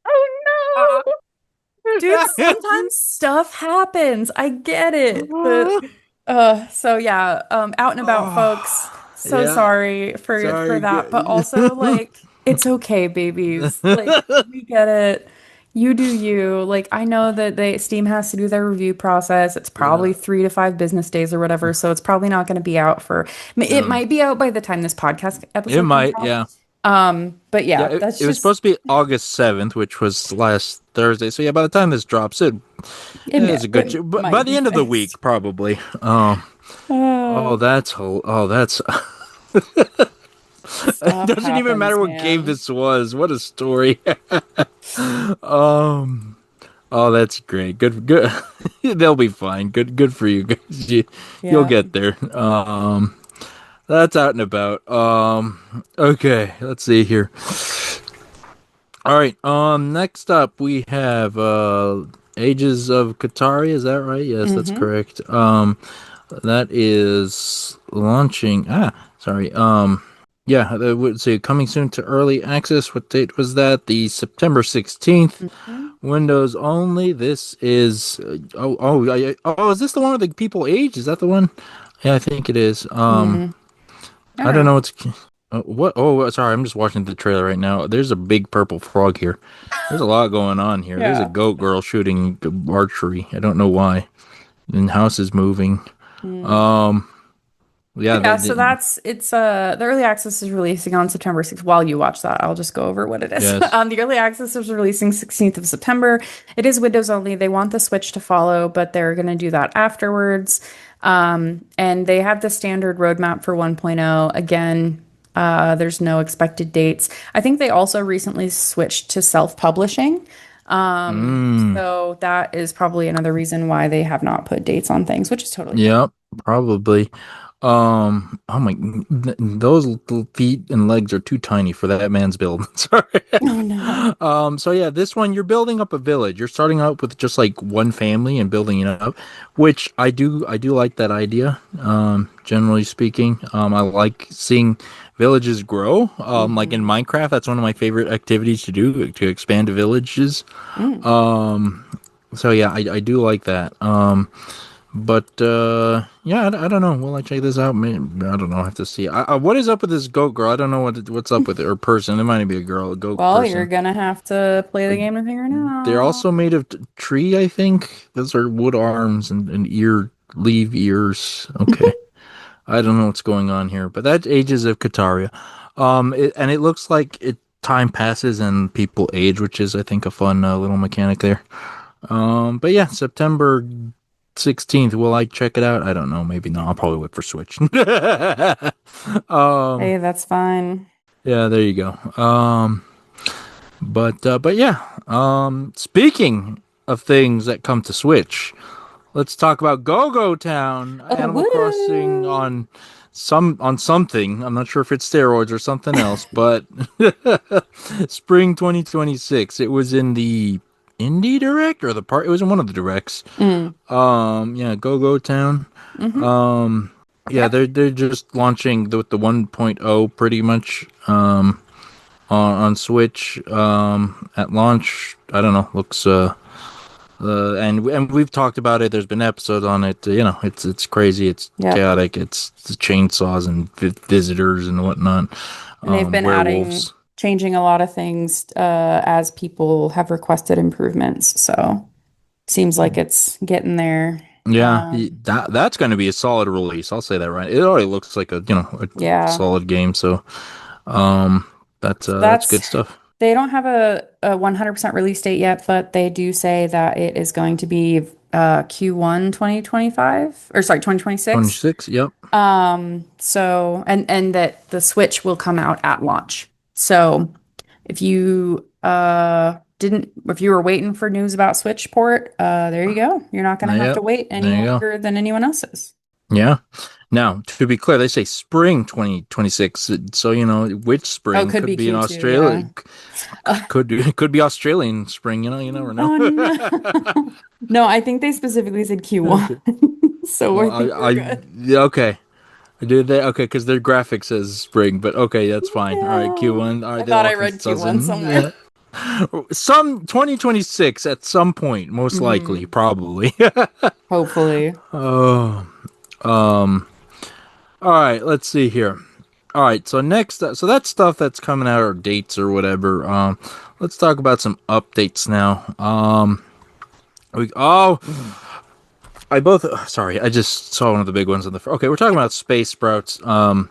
Oh no. Dude, sometimes stuff happens. I get it. But so yeah, out and about folks. Oh, So yeah. sorry for Sorry. that, but also like it's okay, babies. Like we get it. You do you. Like I know that Steam has to do their review process. It's probably Yeah. 3 to 5 business days or whatever, so it's probably not going to be out for it Um, might be out by the time this podcast it episode comes might, out. yeah. But Yeah, yeah, it, that's it was just supposed to be August 7th, which was last Thursday. So yeah, by the time this drops, it's a good it but by might the be end of the fixed. week probably. Oh, Oh, that's it stuff doesn't even matter happens, what game man. this was. What a story. Um, oh, that's great. Good. They'll be fine. Good for you guys. You'll Yeah. get there. That's out and about. Okay, let's see here. All right. Next up we have Ages of Katari. Is that right? Yes, that's Mm-hmm. correct. That is launching. Sorry. Yeah, that would say coming soon to early access. What date was that? The September 16th. Hmm. Windows only. This is is this the one where the people age? Is that the one? Yeah, I think it is. Mm. I I don't don't know know. what's what. Oh, sorry, I'm just watching the trailer right now. There's a big purple frog here. There's a lot going on here. There's a Yeah. goat girl shooting archery. I don't know why. And house is moving. Mm. Um, yeah, Yeah, so that's it's the early access is releasing on September 6th. While you watch that, I'll just go over what it is. yes. The early access is releasing 16th of September. It is Windows only. They want the Switch to follow, but they're going to do that afterwards. And they have the standard roadmap for 1.0. Again, there's no expected dates. I think they also recently switched to self-publishing. Mm, So that is probably another reason why they have not put dates on things, which is totally fair. yep, probably. Oh my, those little feet and legs are too tiny for that man's build. Sorry. Oh no. So yeah, this one you're building up a village. You're starting out with just like one family and building it up, which I do like that idea. Generally speaking, I like seeing villages grow. Like in Hmm. Minecraft, that's one of my favorite activities to do to expand villages. Mm. So yeah, I do like that. But yeah, I don't know. Will I check this out? I don't know. I have to see. What is up with this goat girl? I don't know what's up with her person. It might be a girl, a goat Well, you're person. gonna have to play the Uh, game to figure it They're out. also made of tree, I think. Those are wood arms and leaf ears. Okay, I don't know what's going on here, but that's Ages of Kataria. And it looks like time passes and people age, which is I think a fun little mechanic there. But yeah, September 16th. Will I check it out? I don't know. Maybe not. I'll probably wait for Switch. um, Hey, that's fine. yeah, there you go. But yeah. Speaking of things that come to Switch, let's talk about Go-Go Town, Oh, Animal Crossing woo! on something. I'm not sure if it's steroids or something else, but spring 2026. It was in the Indie Direct or the part. It was in one of the directs. Mm. Yeah, Go-Go Town. Hmm. Um, yeah, Yep. they're just launching the 1.0 pretty much on Switch at launch. I don't know, looks and we've talked about it. There's been episodes on it. It's crazy. It's Yep. chaotic. It's chainsaws and visitors and whatnot. And they've been adding, werewolves. changing a lot of things as people have requested improvements. So seems like it's getting there. Yeah, Um, that's going to be a solid release. I'll say that right. It already looks like a yeah. solid game. So um, So that's that's good stuff. they don't have a 100% release date yet, but they do say that it is going to be Q1 2025 or sorry, 2026. 26. Yep. So and that the Switch will come out at launch. So if you didn't if you were waiting for news about Switch port, there you go. You're not gonna have to Yep. wait any There you go. longer than anyone else is. Yeah. Now, to be clear, they say spring 2026. So, which Oh, spring could could be be in Q2, Australia. yeah. Uh, Could be Australian spring, you never know. oh no. No, I think they specifically said Q1. Okay. So Well, I think we're good. yeah, okay. I did that. Okay, because their graphic says spring, but okay, that's fine. All right, Yeah. Q1. All I right, they thought I locked read themselves Q1 in. somewhere. Yeah. Some 2026 at some point, most likely, Hmm. probably. Hopefully. Oh, all right. Let's see here. All right. So next, so that's stuff that's coming out or dates or whatever. Let's talk about some updates now. Oh, I both. Sorry, I just saw one of the big ones on the. Okay, we're talking about space sprouts. Hmm.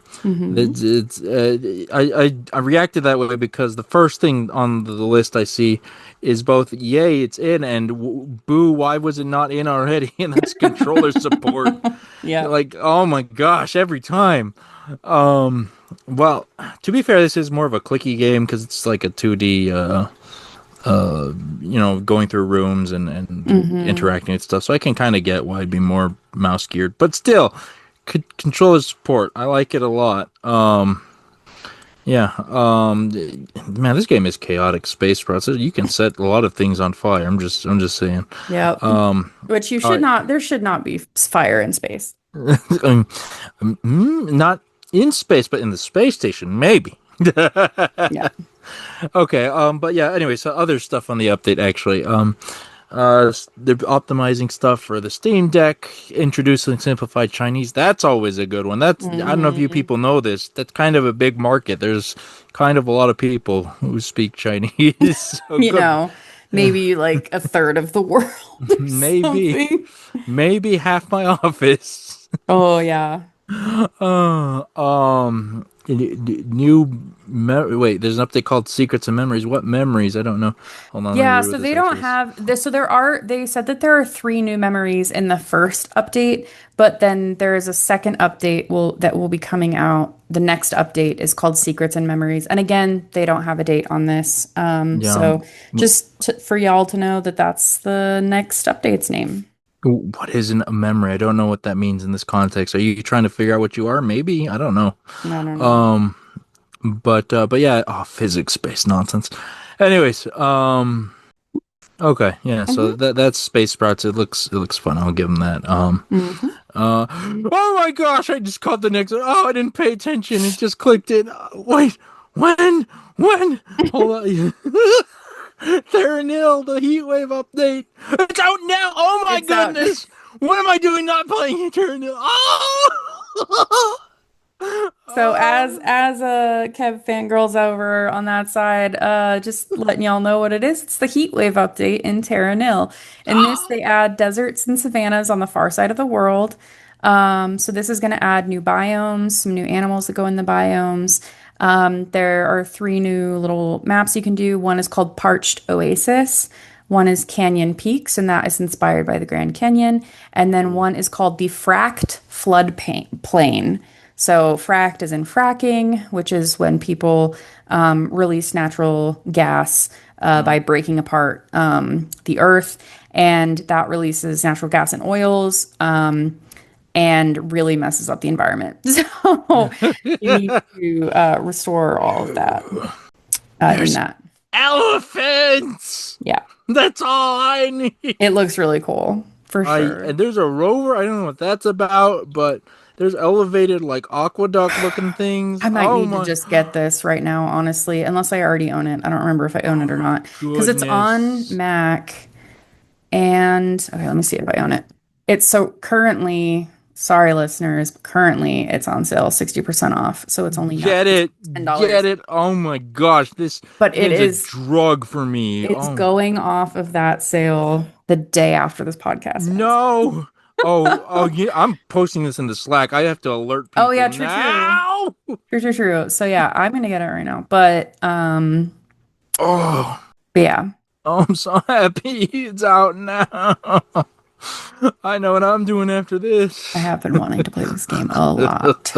I reacted that way because the first thing on the list I see is both yay it's in and boo why was it not in already and that's controller support. Yeah. Like oh my gosh every time. Well, to be fair, this is more of a clicky game because it's like a 2D going through rooms and Hmm. interacting and stuff. So I can kind of get why it'd be more mouse geared, but still, controller support. I like it a lot. Yeah. Man, this game is chaotic space process. You can set a lot of things on fire. I'm just saying. Yeah. Which you All should right. not, there should not be fire in space. Um, Not in space, but in the space station, maybe. Yeah. Okay. But yeah. Anyway, so other stuff on the update actually. They're optimizing stuff for the Steam Deck, introducing simplified Chinese. That's always a good one. I don't know if you Hmm. people know this. That's kind of a big market. There's kind of a lot of people who speak Chinese. So You good. know, maybe like a third of the world or Maybe, something. maybe half my office. Oh, yeah. Wait, there's an update called Secrets and Memories. What memories? I don't know. Hold on, let me Yeah, read so what they this don't actually is. have this. So they said that there are three new memories in the first update, but then there is a second update that will be coming out. The next update is called Secrets and Memories. And again, they don't have a date on this. Yeah. So just for y'all to know that that's the next update's name. What isn't a memory? I don't know what that means in this context. Are you trying to figure out what you are? Maybe. I don't know. I don't know. But yeah, oh, physics based nonsense. Anyways, okay, yeah. So Hmm. that's Space Sprouts. It looks fun. I'll give them that. Hmm. Oh my gosh! I just caught the next one. Oh, I didn't pay attention. It just clicked in. Wait, when? Hold on. Theranil, the heat wave update. It's out now. Oh my It's out. goodness. What am I doing not playing Eternal? Oh! So as Oh! as Kev fangirls over on that side, just letting y'all know what it is. It's the heat wave update in Terra Nil. In this, they add deserts and savannas on the far side of the world. So this is going to add new biomes, some new animals that go in the biomes. There are three new little maps you can do. One is called Parched Oasis. One is Canyon Peaks, and that is inspired by the Grand Canyon. And then one is called the Fracked Plain. So, fracked is in fracking, which is when people release natural gas by breaking apart the earth, and that releases natural gas and oils and really messes up the environment. So, you need to restore all of that in There's that. elephants. Yeah, That's all I need. it looks really cool for I sure. and there's a rover. I don't know what that's about, but there's elevated like aqueduct looking things. I might Oh need to my just get this right now, honestly, unless I already own it. I don't remember if I own it or not because it's on goodness. Mac. And okay, let me see if I own it. It's so currently. sorry, listeners, but currently it's on sale 60% off. So it's only now Get it, get $10. it. Oh my gosh, this But game's a drug for me. it's Oh going off of that sale the day after this podcast ends. no. Oh yeah, I'm posting this in the Slack. I have to alert Oh people yeah, true, true. now. True, true, true. So yeah, I'm gonna get it right now. Oh, But yeah, I'm so happy it's out now. I know what I'm doing after I this. have been wanting to play this game a lot.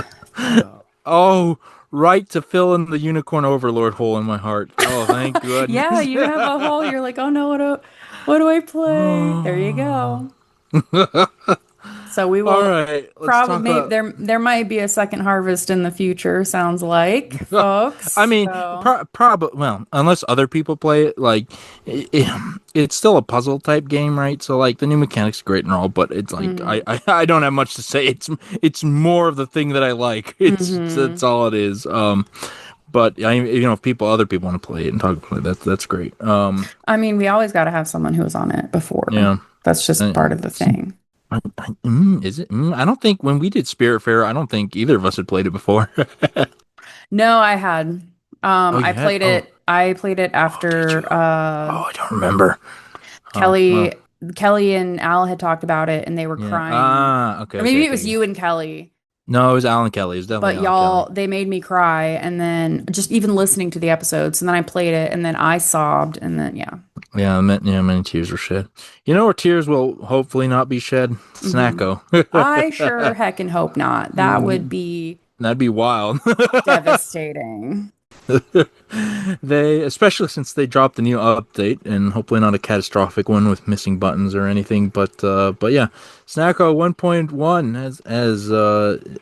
Oh, right to fill in the unicorn overlord hole in my heart. Oh, thank Yeah, goodness. you have a whole, you're like, oh no, what do I play? There you go. So we All will right, let's probably talk about. there might be a second harvest in the future, sounds like, I folks. mean, So probably, well, unless other people play it, like, it's still a puzzle type game, right? So, like, the new mechanics are great and all, but it's like, mm, I don't have much to say. It's more of the thing that I like. That's hmm. all it is. But if other people want to play it and talk about it, that's great. I mean, we always got to have someone who was on it before. Yeah. That's just Uh, part of the thing. is it? I don't think when we did Spirit Fair, I don't think either of us had played it before. No, I had. Oh, you had? Oh, I played it oh, did you? after Oh, I don't remember. Oh, well, Kelly Kelly and Al had talked about it and they were yeah. crying. Ah, okay, Or okay, maybe it okay. was Yeah. you and Kelly. No, it was Alan Kelly. It was definitely But Alan Kelly. y'all, they made me cry and then just even listening to the episodes. And then I played it and then I sobbed and then yeah. Yeah, many tears were shed. You know where tears will hopefully not be shed? Hmm. Snacko. I sure heckin' hope not. That would be That'd be wild. devastating. Especially since they dropped the new update, and hopefully not a catastrophic one with missing buttons or anything. But yeah, Snacko 1.1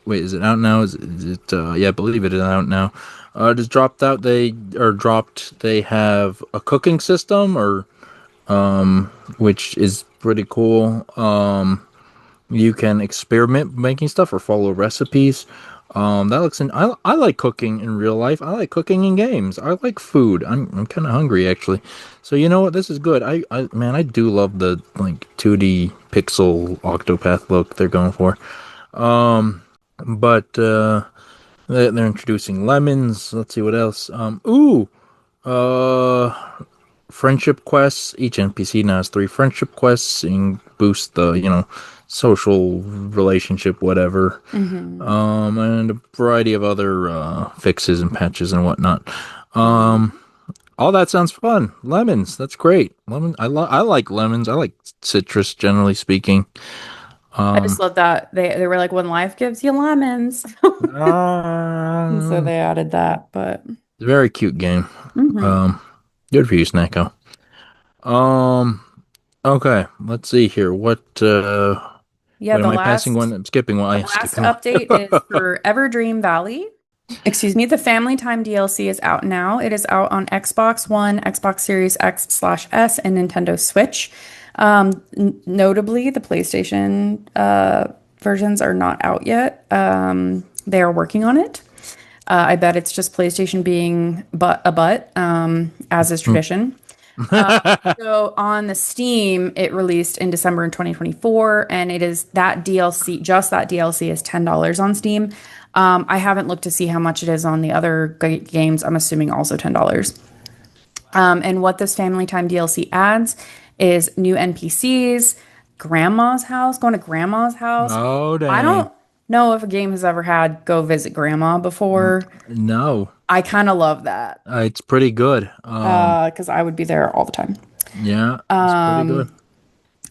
wait, is it out now? Is it yeah, I believe it is out now. It just dropped out. They have a cooking system, or which is pretty cool. You can experiment making stuff or follow recipes. That looks in. I like cooking in real life. I like cooking in games. I like food. I'm kind of hungry actually. So you know what? This is good. Man, I do love the like 2D pixel Octopath look they're going for. But they're introducing lemons. Let's see what else. Uh, friendship quests. Each NPC now has 3 friendship quests and boost the social relationship, whatever. Hmm. And a variety of other fixes and patches and whatnot. Hmm. All that sounds fun. Lemons, that's great. I like lemons. I like citrus, generally speaking. I just Um, love that they were like when life gives you lemons. And so uh, they added that, but very cute game. hmm. Um, Good for you, Snacko. Um, okay, let's see here. Yeah, Wait, am I passing one? I'm skipping one. I the am last skipping one. update is for Everdream Valley. Excuse me, the Family Time DLC is out now. It is out on Xbox One, Xbox Series X/S, and Nintendo Switch. Notably, the PlayStation versions are not out yet. They are working on it. I bet it's just PlayStation being as is tradition. So on the Steam, it released in December in 2024, and it is that DLC, just that DLC is $10 on Steam. I haven't looked to see how much it is on the other games. I'm assuming also $10. And what this Family Time DLC adds is new NPCs, grandma's house, going to grandma's house. Oh, I dang. don't know if a game has ever had go visit grandma before. No. I kind of love that It's pretty good. because I would be there all the time. Yeah, it's pretty good.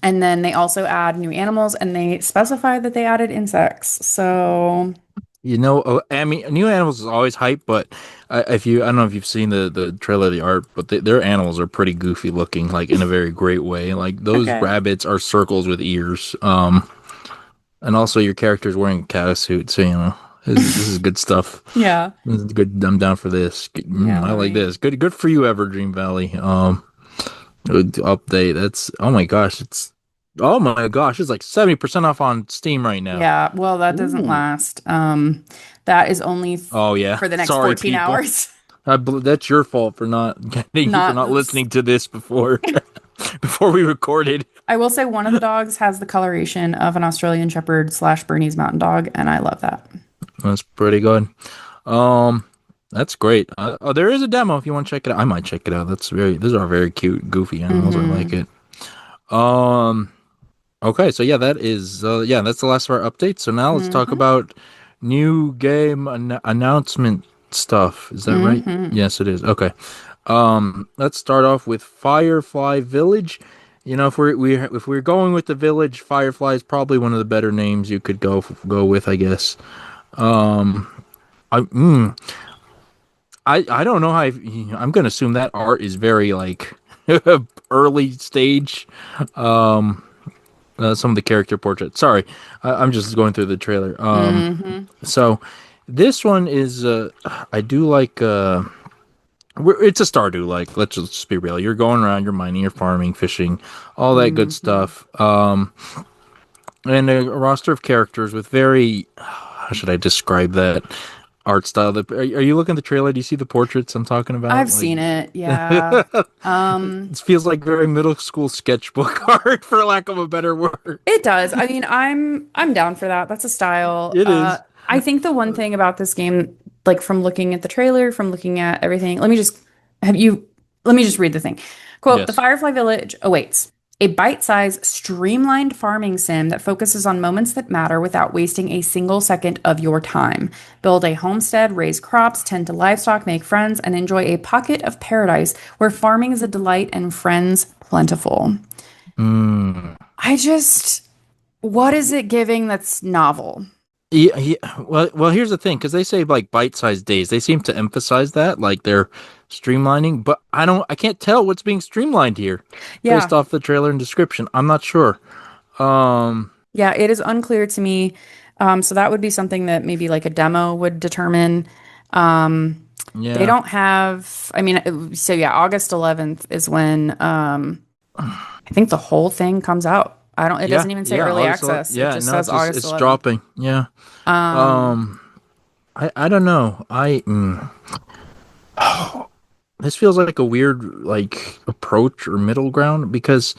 And then they also add new animals and they specify that they added insects. So, I mean, new animals is always hype, but I don't know if you've seen the trailer, the art, but their animals are pretty goofy looking, like in a very great way. Like those okay. rabbits are circles with ears. And also your character's wearing a cat suit, so this is good stuff. Yeah. This is good. I'm down for this. Yeah, I let like me. this. Good for you, Everdream Valley. Update. That's oh my gosh, it's like 70% off on Steam right now. Yeah, well, that doesn't Ooh. last. That is only Oh yeah. for the next Sorry, 14 people. hours. That's your fault for not getting you for Not not this. listening to this before. before we recorded. I will say one of the dogs has the coloration of an Australian Shepherd slash Bernese Mountain Dog, and I love that. That's pretty good. Um, that's great. Oh, there is a demo if you want to check it out. I might check it out. Those are very cute, goofy animals. I like Hmm. it. Um, okay, so yeah, that's the last of our updates. So now let's talk Hmm. about new game announcement stuff. Is that right? Hmm. Yes, it is. Okay. Let's start off with Firefly Village. You know, if we're going with the village, Firefly is probably one of the better names you could go with, I guess. Um, I mm, I don't know how I'm gonna assume that art is very like early stage. Um, some of the character portraits. Sorry, I'm just going through the trailer. Hmm. So this one is I do like it's a Stardew like. Let's just be real. You're going around, you're mining, you're farming, fishing, all that good Hmm. stuff. And a roster of characters with very how should I describe that art style? Are you looking at the trailer? Do you see the portraits I'm talking about? I've Like seen it. Yeah. it Um, feels like very middle school sketchbook art, for lack of a better word. it does. I mean, I'm down for that. That's a style. It is. I think the one thing about this game, like from looking at the trailer, from looking at everything, have you let me just read the thing. Quote, "The Yes. Firefly Village awaits. A bite-sized, streamlined farming sim that focuses on moments that matter without wasting a single second of your time. Build a homestead, raise crops, tend to livestock, make friends, and enjoy a pocket of paradise where farming is a delight and friends plentiful." Mm. I just what is it giving that's novel? Yeah, yeah. Well, here's the thing, because they say like bite-sized days. They seem to emphasize that, like they're streamlining, but I can't tell what's being streamlined here based Yeah. off the trailer and description. I'm not sure. Um, Yeah, it is unclear to me. So that would be something that maybe like a demo would determine. Um, they yeah, don't have, I mean, so yeah, August 11th is when I think the whole thing comes out. It yeah, doesn't even say yeah. early August 11th. access. It Yeah, just no, says August it's 11th. dropping. Yeah. Um, Um, I don't know. This feels like a weird like approach or middle ground because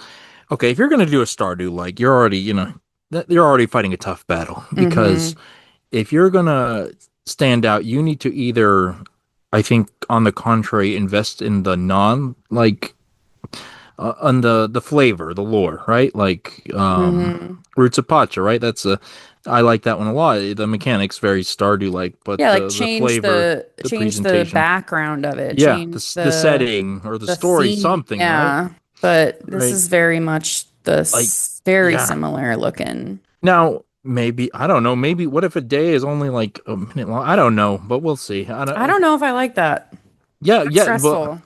okay, if you're gonna do a Stardew, like you're already you're already fighting a tough battle because mhm, if you're gonna stand out, you need to either, I think, on the contrary, invest in the non like on the flavor, the lore, right? Like mhm. Roots of Pacha, right? I like that one a lot. The mechanics very Stardew like, but Yeah, like the flavor, the change the presentation, background of it, yeah, change the setting or the the story, theme. something, right? Yeah, but this Right? is very much Like, very yeah. similar looking. Now, maybe I don't know. Maybe what if a day is only like a minute long? I don't know, but we'll see. I I don't. don't know if I like that. Yeah, That's yeah, but stressful.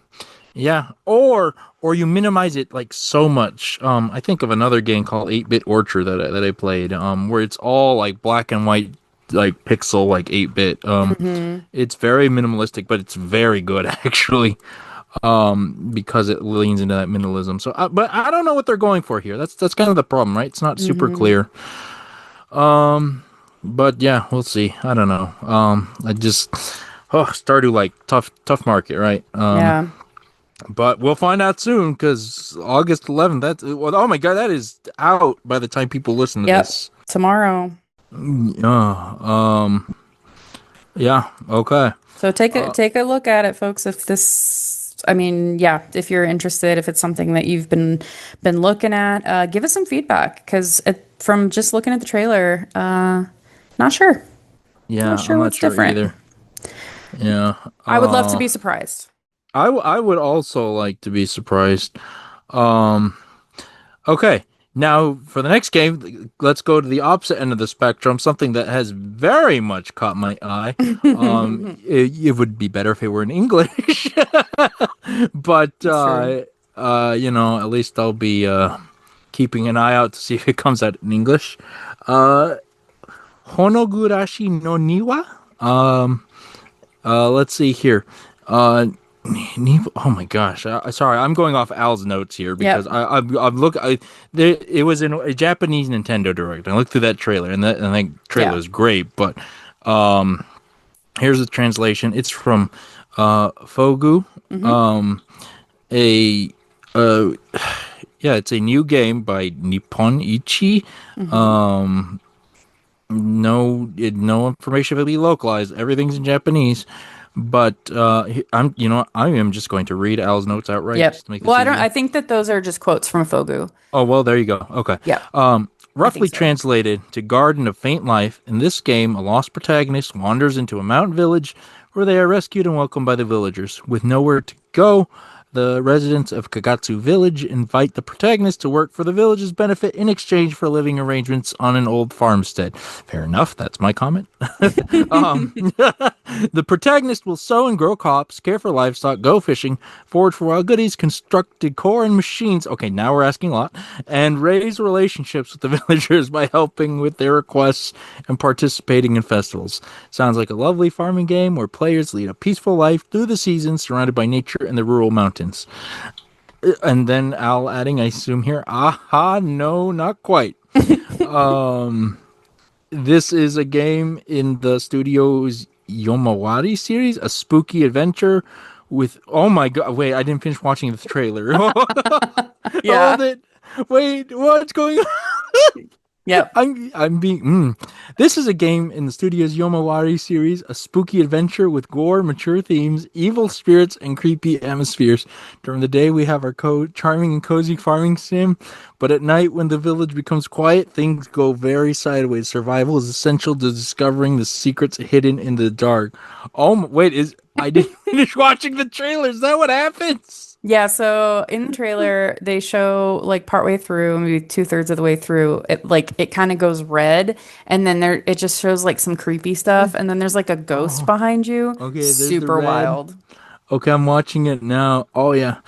yeah, or you minimize it like so much. I think of another game called 8-Bit Orchard that I played. Where it's all like black and white, like pixel, like 8-bit. Hmm. It's very minimalistic, but it's very good actually. Because it leans into that minimalism. So, but I don't know what they're going for here. That's kind of the problem, right? It's not super Hmm. clear. But yeah, we'll see. I don't know. I just Stardew like tough market, right? Yeah. But we'll find out soon because August 11th. That's well, oh my god, that is out by the time people listen to Yep. this. Tomorrow. Yeah, okay. So take a look at it, folks. If this, I mean, yeah, if you're interested, if it's something that you've been looking at, give us some feedback because from just looking at the trailer, not sure, not Yeah, sure I'm not what's sure different. either. Yeah. I would love to be surprised. I would also like to be surprised. Um, okay. Now for the next game, let's go to the opposite end of the spectrum, something that has very much caught my eye. It would be better if it were in English, but That's true. at least I'll be keeping an eye out to see if it comes out in English. Uh, Honogurashi no Niwa. Let's see here. Uh, oh my gosh! Sorry, I'm going off Al's notes here because Yep. I'm look. It was in a Japanese Nintendo Direct. I looked through that trailer, and that trailer Yeah. is great. But um, here's the translation. It's from Fogu. Hmm. Um, a yeah, yeah, it's a new game by Nippon Ichi. Hmm. Um, no information will be localized. Everything's in Japanese. But I am just going to read Al's notes outright Yep. just to make Well, this I don't. easier. I think that those are just quotes from Fogu. Oh, well, there you go. Okay. Yep. I think Roughly so. translated to Garden of Faint Life, in this game, a lost protagonist wanders into a mountain village where they are rescued and welcomed by the villagers. With nowhere to go, the residents of Kagatsu Village invite the protagonist to work for the village's benefit in exchange for living arrangements on an old farmstead. Fair enough, that's my comment. um, the protagonist will sow and grow crops, care for livestock, go fishing, forage for wild goodies, construct decor and machines. Okay, now we're asking a lot. And raise relationships with the villagers by helping with their requests and participating in festivals. Sounds like a lovely farming game where players lead a peaceful life through the seasons surrounded by nature and the rural mountains. And then Al adding, I assume here, aha, no, not quite. This is a game in the studio's Yomawari series, a spooky adventure with. Oh my god! Wait, I didn't finish watching the trailer. Yeah. Hold it. Wait, what's going on? Yep. I'm being. This is a game in the studio's Yomawari series, a spooky adventure with gore, mature themes, evil spirits, and creepy atmospheres. During the day, we have our charming and cozy farming sim, but at night, when the village becomes quiet, things go very sideways. Survival is essential to discovering the secrets hidden in the dark. Wait, is I didn't finish watching the trailer. Is that what happens? Yeah, so in the trailer, they show like partway through, maybe two-thirds of the way through, it kind of goes red, and then there it just shows like some creepy stuff, and then there's like a ghost Oh, behind you. okay. There's the Super red. wild. Okay, I'm watching it now. Oh yeah.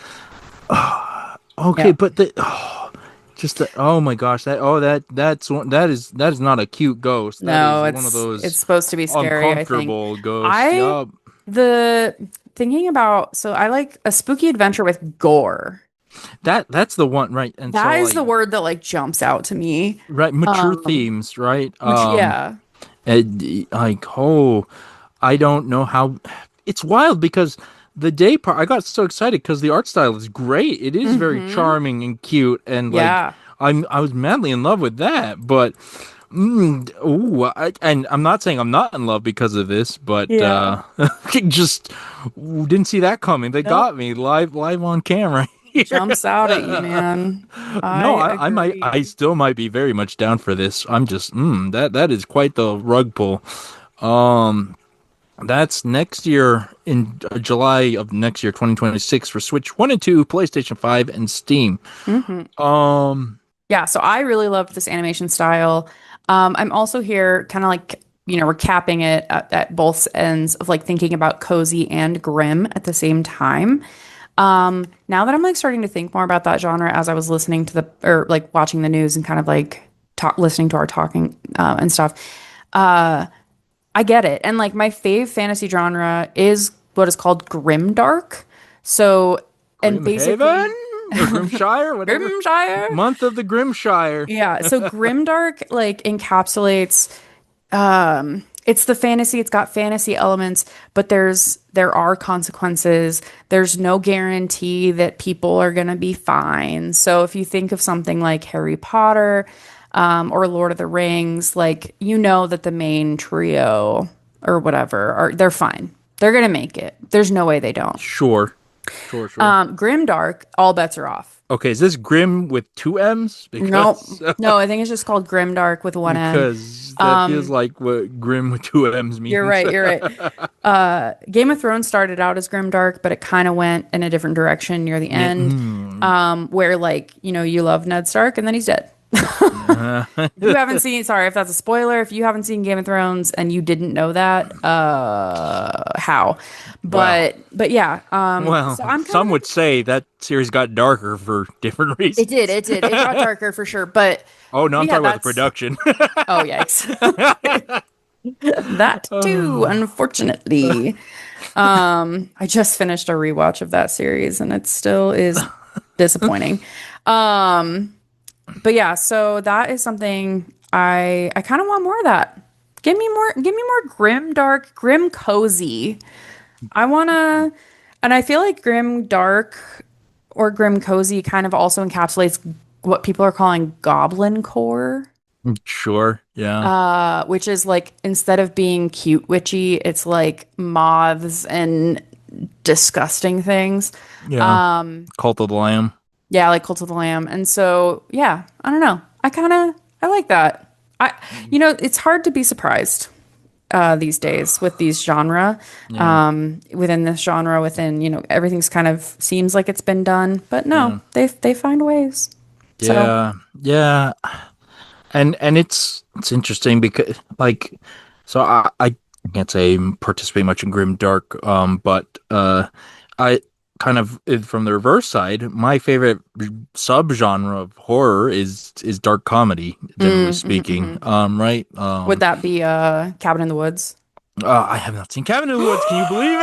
Okay, Yeah. but just the oh my gosh, that is not a cute ghost. That No, is one of it's those supposed to be scary, I think. uncomfortable ghosts. I Yup. the thinking about so I like a spooky adventure with gore. That's the one, right? And That so is like the word that like jumps out to me. right, mature Um, themes, right? yeah. Like I don't know how it's wild because the day part I got so excited because the art style is great. It is very Mm-hmm. charming and cute and like Yeah. I was madly in love with that, but and I'm not saying I'm not in love because of this, but Yeah. just didn't see that coming. They Nope. got me live on camera here. Jumps out at you, man. No, I I agree. still might be very much down for this. I'm just that is quite the rug pull. Um, that's next year in July of next year, 2026 for Switch 1 and 2, PlayStation 5, and Steam. Hmm. Um, Yeah, so I really loved this animation style. I'm also here kind of like, we're capping it at both ends of like thinking about cozy and grim at the same time. Now that I'm like starting to think more about that genre as I was listening to or like watching the news and kind of like listening to our talking and stuff, I get it. And like my fave fantasy genre is what is called grim dark. So, and Grimhaven basically, or Grimshire, whatever. Grimshire. Month of the Grimshire. Yeah, so grimdark like encapsulates it's the fantasy, it's got fantasy elements, but there are consequences. There's no guarantee that people are going to be fine. So if you think of something like Harry Potter or Lord of the Rings, like you know that the main trio or whatever are they're fine. They're going to make it. There's no way they don't. Sure, sure. Grimdark, all bets are off. Okay, is this Grim with two M's? Nope. Because No, I think it's just called Grimdark with one M. because that feels like what Grim with two M's You're means. right. You're right. Game of Thrones started out as grimdark, but it kind of went in a different direction near the Yeah. end, where like you love Ned Stark and then he's dead. If you haven't seen, sorry if that's a spoiler. If you haven't seen Game of Thrones and you didn't know that, how? Well, But yeah. well, So I'm kind some of would say that series got darker for different it reasons. did, it did, it got darker for sure. But Oh no, I'm yeah, talking about the that's production. oh yikes, that too, unfortunately. I just finished a rewatch of that series and it still is disappointing. Um, but yeah, so that is something I kind of want more of that. Give me more grim dark, grim cozy. I want to and I feel like grim dark or grim cozy kind of also encapsulates what people are calling goblin core, Sure. Yeah. which is like instead of being cute witchy, it's like moths and disgusting things. Yeah. Cult of the Lamb. Yeah, like Cult of the Lamb. And so, yeah, I don't know. I like that. I, it's hard to be surprised these days with these genre, Yeah. within this genre, within, everything's kind of seems like it's been done, but no, Yeah. they find ways. So, Yeah. Yeah. And it's interesting because like I can't say I participate much in grim dark but I kind of from the reverse side my favorite subgenre of horror is dark comedy generally mhm, speaking mhm. right Would that be Cabin in the Woods? I have not seen Cabin in the Woods, can you believe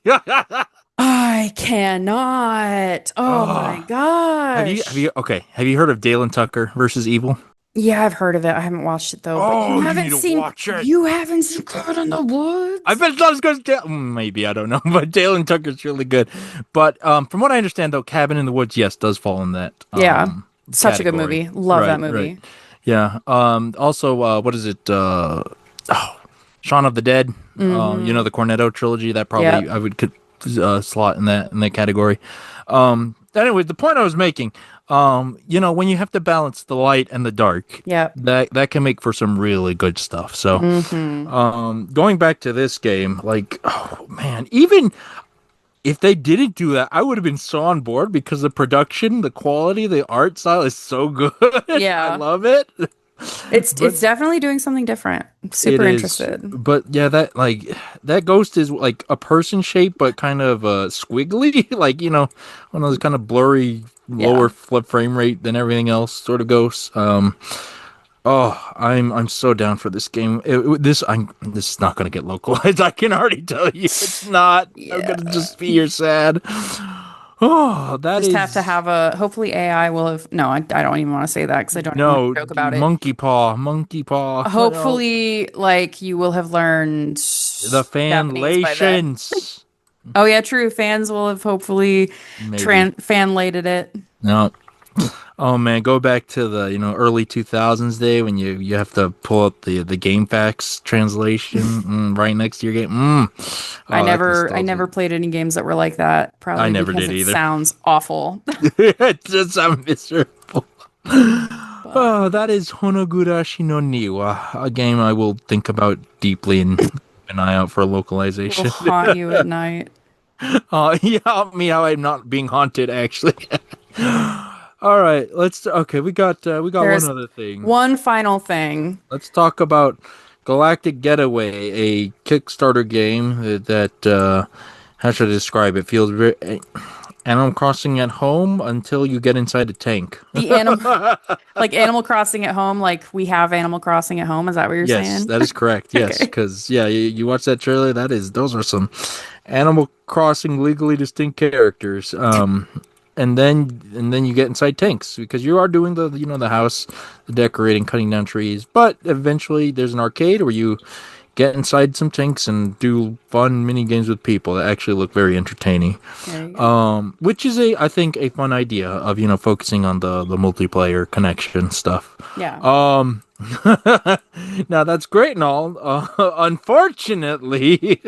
it? I cannot. Oh my Oh, gosh. have you heard of Dale and Tucker versus Evil? Yeah, I've heard of it. I haven't watched it though, but Oh, you need to watch it. you haven't seen Cabin in the I Woods? bet it's not as good as Dale. Maybe I don't know, but Dale and Tucker's really good. But from what I understand, though, Cabin in the Woods, yes, does fall in that Yeah. Such a good category. movie. Love that Right, right. movie. Yeah. Also, what is it? Oh, Shaun of the Dead. Mm-hmm. The Cornetto trilogy. That probably Yep. I would slot in that category. Anyway, the point I was making, when you have to balance the light and the dark, Yep. that can make for some really good stuff. So, Mm-hmm. going back to this game, like, oh man, even if they didn't do that, I would have been so on board because the production, the quality, the art style is so good. I Yeah. love it. But It's definitely doing something different. I'm it super is, interested. but yeah, that ghost is like a person shape, but kind of squiggly, like one of those kind of blurry, lower Yeah. flip frame rate than everything else sort of ghosts. Oh, I'm so down for this game. This is not gonna get localized. I can already tell you, it's not. I'm Yeah. gonna just be here sad. Oh, that Just have to is have hopefully AI will have, no, I don't even want to say that because I don't even want no to joke about it. monkey paw, monkey paw. No, Hopefully, like you will have learned the Japanese by then. fanlations. Oh yeah, true. Fans will have hopefully Maybe. fanlated it. No. Oh man, go back to the early 2000s day when you have to pull up the GameFAQs translation right next to your game. Oh, that I nostalgia. never played any games that were like that, I probably never because did it either. sounds awful. It just sounds miserable. But Oh, that is Honogurashi no Niwa, a game I will think about deeply and keep an eye out for a it will localization. haunt you at night. Yeah, me how I'm not being haunted actually. All right, okay, we got one There's other thing. one final thing. Let's talk about Galactic Getaway, a Kickstarter game that how should I describe it? Feels very Animal Crossing at home until you get inside a tank. The animal, like Animal Crossing at home, like we have Animal Crossing at home. Is that what you're Yes, saying? that is correct. Yes, Okay. because yeah, you watch that trailer. Those are some Animal Crossing legally distinct characters. And then you get inside tanks because you are doing the house, the decorating, cutting down trees. But eventually, there's an arcade where you get inside some tanks and do fun mini games with people that actually look very entertaining. There you go. Which is I think a fun idea of focusing on the multiplayer connection stuff. Yeah. Um, now that's great and all. Unfortunately,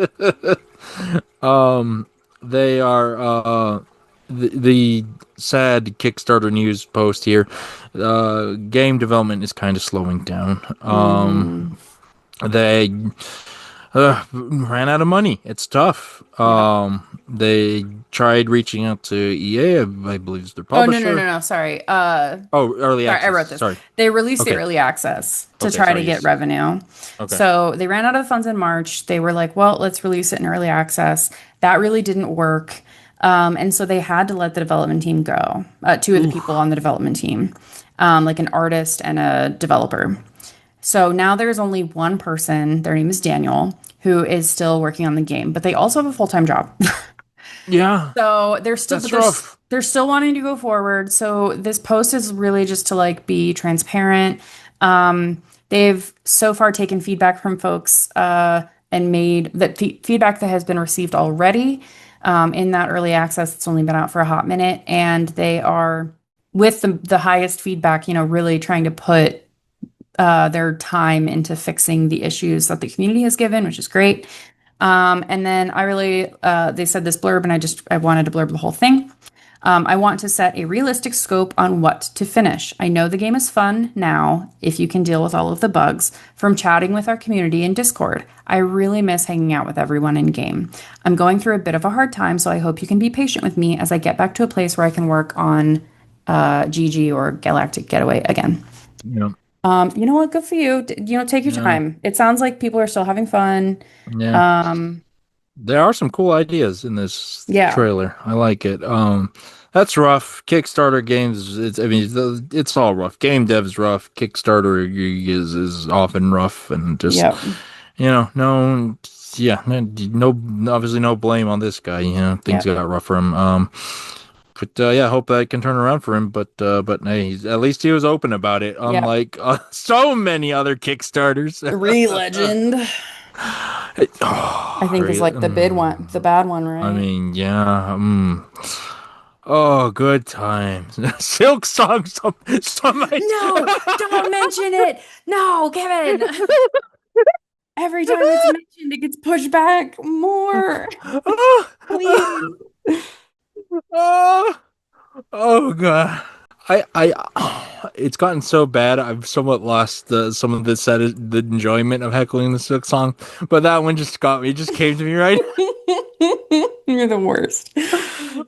they are the sad Kickstarter news post here. Game development is kind of slowing down. Mm-hmm. They ran out of money. It's tough. Yeah. They tried reaching out to EA, I believe is their Oh no no no publisher. no. Sorry. Oh, early Sorry, I access. wrote this. Sorry. They released the Okay. early access to Okay. try to Sorry. get Yes. revenue. Okay. So they ran out of funds in March. They were like, well, let's release it in early access. That really didn't work. And so they had to let the development team go. Two of the people on the development team, like an artist and a developer. So now there's only one person, their name is Daniel, who is still working on the game, but they also have a full-time job. Yeah. So they're still, That's rough. they're still wanting to go forward. So this post is really just to like be transparent. They've so far taken feedback from folks and made that feedback that has been received already. In that early access, it's only been out for a hot minute, and they are with the highest feedback, really trying to put their time into fixing the issues that the community has given, which is great. And then they said this blurb, and I wanted to blurb the whole thing. I want to set a realistic scope on what to finish. I know the game is fun now, if you can deal with all of the bugs, from chatting with our community in Discord. I really miss hanging out with everyone in game. I'm going through a bit of a hard time, so I hope you can be patient with me as I get back to a place where I can work on GG or Galactic Getaway again. Yeah. You know what? Good for you. Take your Yeah. time. It sounds like people are still having fun. Yeah. Um, There are some cool ideas in this yeah, trailer. I like it. That's rough. Kickstarter games, it's all rough. Game dev's rough. Kickstarter is often rough and just, yep, no, yeah, no, obviously no blame on this guy. Things yep, got rough for him. But yeah, I hope that can turn around for him. But hey, at least he was open about it, yep. unlike so many other Kickstarters. Re-Legend, I Oh, think is like the bad one, I right? mean, yeah. Oh, good times. Silk song. Somebody. No, don't mention it. No, Kevin. Every time it's mentioned, it gets pushed back more. oh, Please. oh, oh, God. It's gotten so bad. I've somewhat lost some of the enjoyment of heckling the Silk song, but that one just got me. It just came to me right. You're the worst.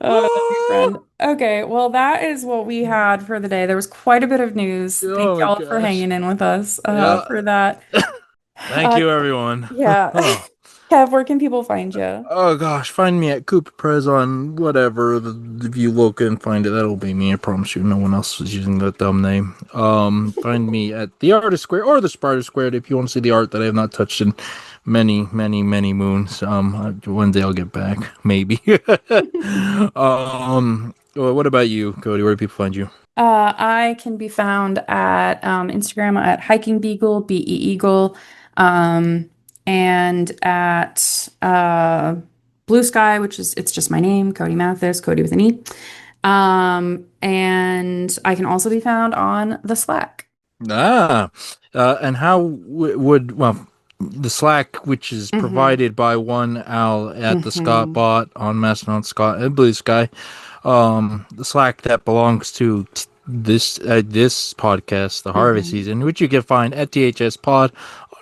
Oh, my friend. Oh, Okay, well, that is what we had for the day. There was quite a bit of news. Thank oh my y'all for gosh. hanging in with us Yeah. for that. Thank Uh, you, everyone. yeah. Oh. Kev, where can people find you? Oh gosh, find me at Cooper Prez on whatever. If you look and find it, that'll be me. I promise you, no one else is using that dumb name. Find me at the Artist Square or the Sparta Squared if you want to see the art that I have not touched in many, many, many moons. One day I'll get back, maybe. Well, what about you, Cody? Where do people find you? I can be found at Instagram at Hiking Beagle, BE Eagle, um, and at Blue Sky, it's just my name, Cody Mathis, Cody with an E. And I can also be found on the Slack. Ah, and how would the Slack, which is Hmm. provided by one Al at the Scott Hmm. bot on Mastodon Scott and Blue Sky, the Slack that belongs to this podcast, the Harvest Hmm. Season, which you can find at THS Pod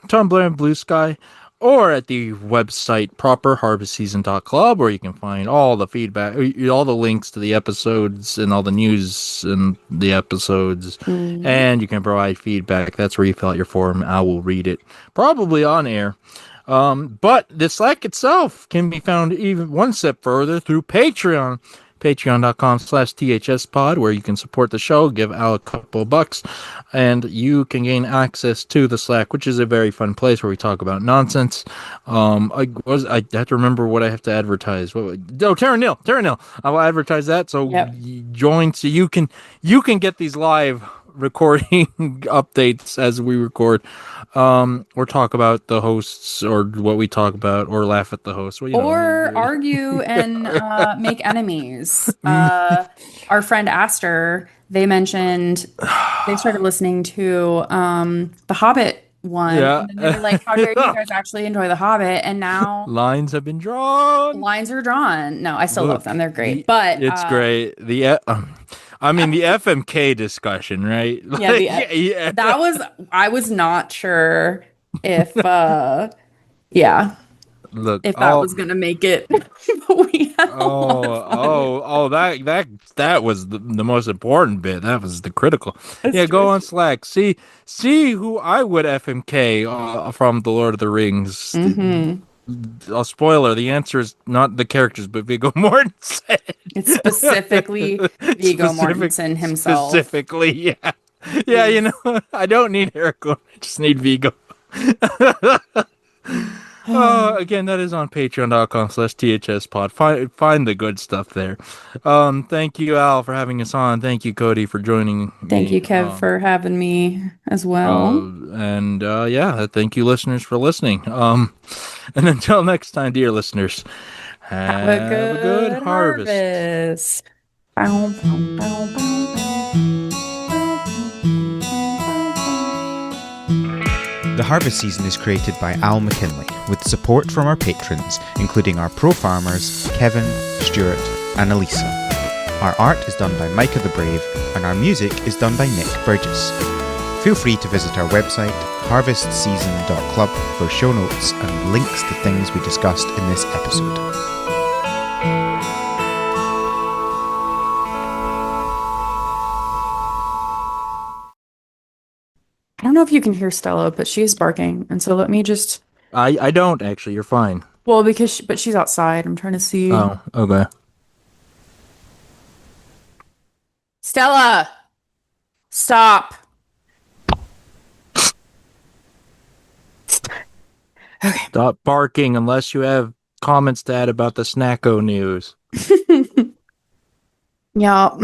on Tumblr and Blue Sky, or at the website proper harvestseason.club, where you can find all the feedback, all the links to the episodes and all the news and the episodes, Hmm. and you can provide feedback. That's where you fill out your form. I will read it, probably on air. But the Slack itself can be found even one step further through Patreon. Patreon.com/THSpod, where you can support the show, give Al a couple of bucks, and you can gain access to the Slack, which is a very fun place where we talk about nonsense. I have to remember what I have to advertise. Terra Nil. I will advertise that. So Yep. join so you can get these live recording updates as we record, or talk about the hosts or what we talk about, or laugh at the hosts. Well, Or argue and make enemies. Our friend Aster, they mentioned they started listening to the Hobbit one, yeah. and then they were like, "How dare you guys actually enjoy the Hobbit?" And now Lines have been the drawn. lines are drawn. No, I still love them; Look, they're great. the But it's great. I mean the FMK discussion, right? yeah, Like, yeah. that was I was not sure if yeah Look, if that was gonna make it, but we had a lot of fun. that was the most important bit. That was the critical. It's Yeah, go true. on Slack. See who I would FMK from the Lord of the Rings. Hmm. A spoiler: the answer is not the characters, but Viggo Mortensen. It's specifically Viggo Mortensen himself. Specifically, yeah, yeah. He's I don't need Aragorn. I just need Viggo. Again, that is on patreon.com/thspod. Find the good stuff there. Thank you, Al, for having us on. Thank you, Cody, for joining Thank me. you, Kev, for having me as well. And yeah, thank you, listeners, for listening. And until next time, dear listeners, Have a Have a good good harvest. harvest. Bow, bow, bow, bow, bow. Bow, bow, bow, bow, bow, bow. The harvest season is created by Al McKinley with support from our patrons, including our pro farmers Kevin, Stuart, and Elisa. Our art is done by Micah the Brave, and our music is done by Nick Burgess. Feel free to visit our website, harvestseason.club, for show notes and links to things we discussed in this episode. I don't know if you can hear Stella, but she's barking. And so let me just, I don't actually. You're fine. well, but she's outside. I'm trying to see. Oh, okay. Stella, stop. Okay. Stop barking unless you have comments to add about the Snacko news. Yeah.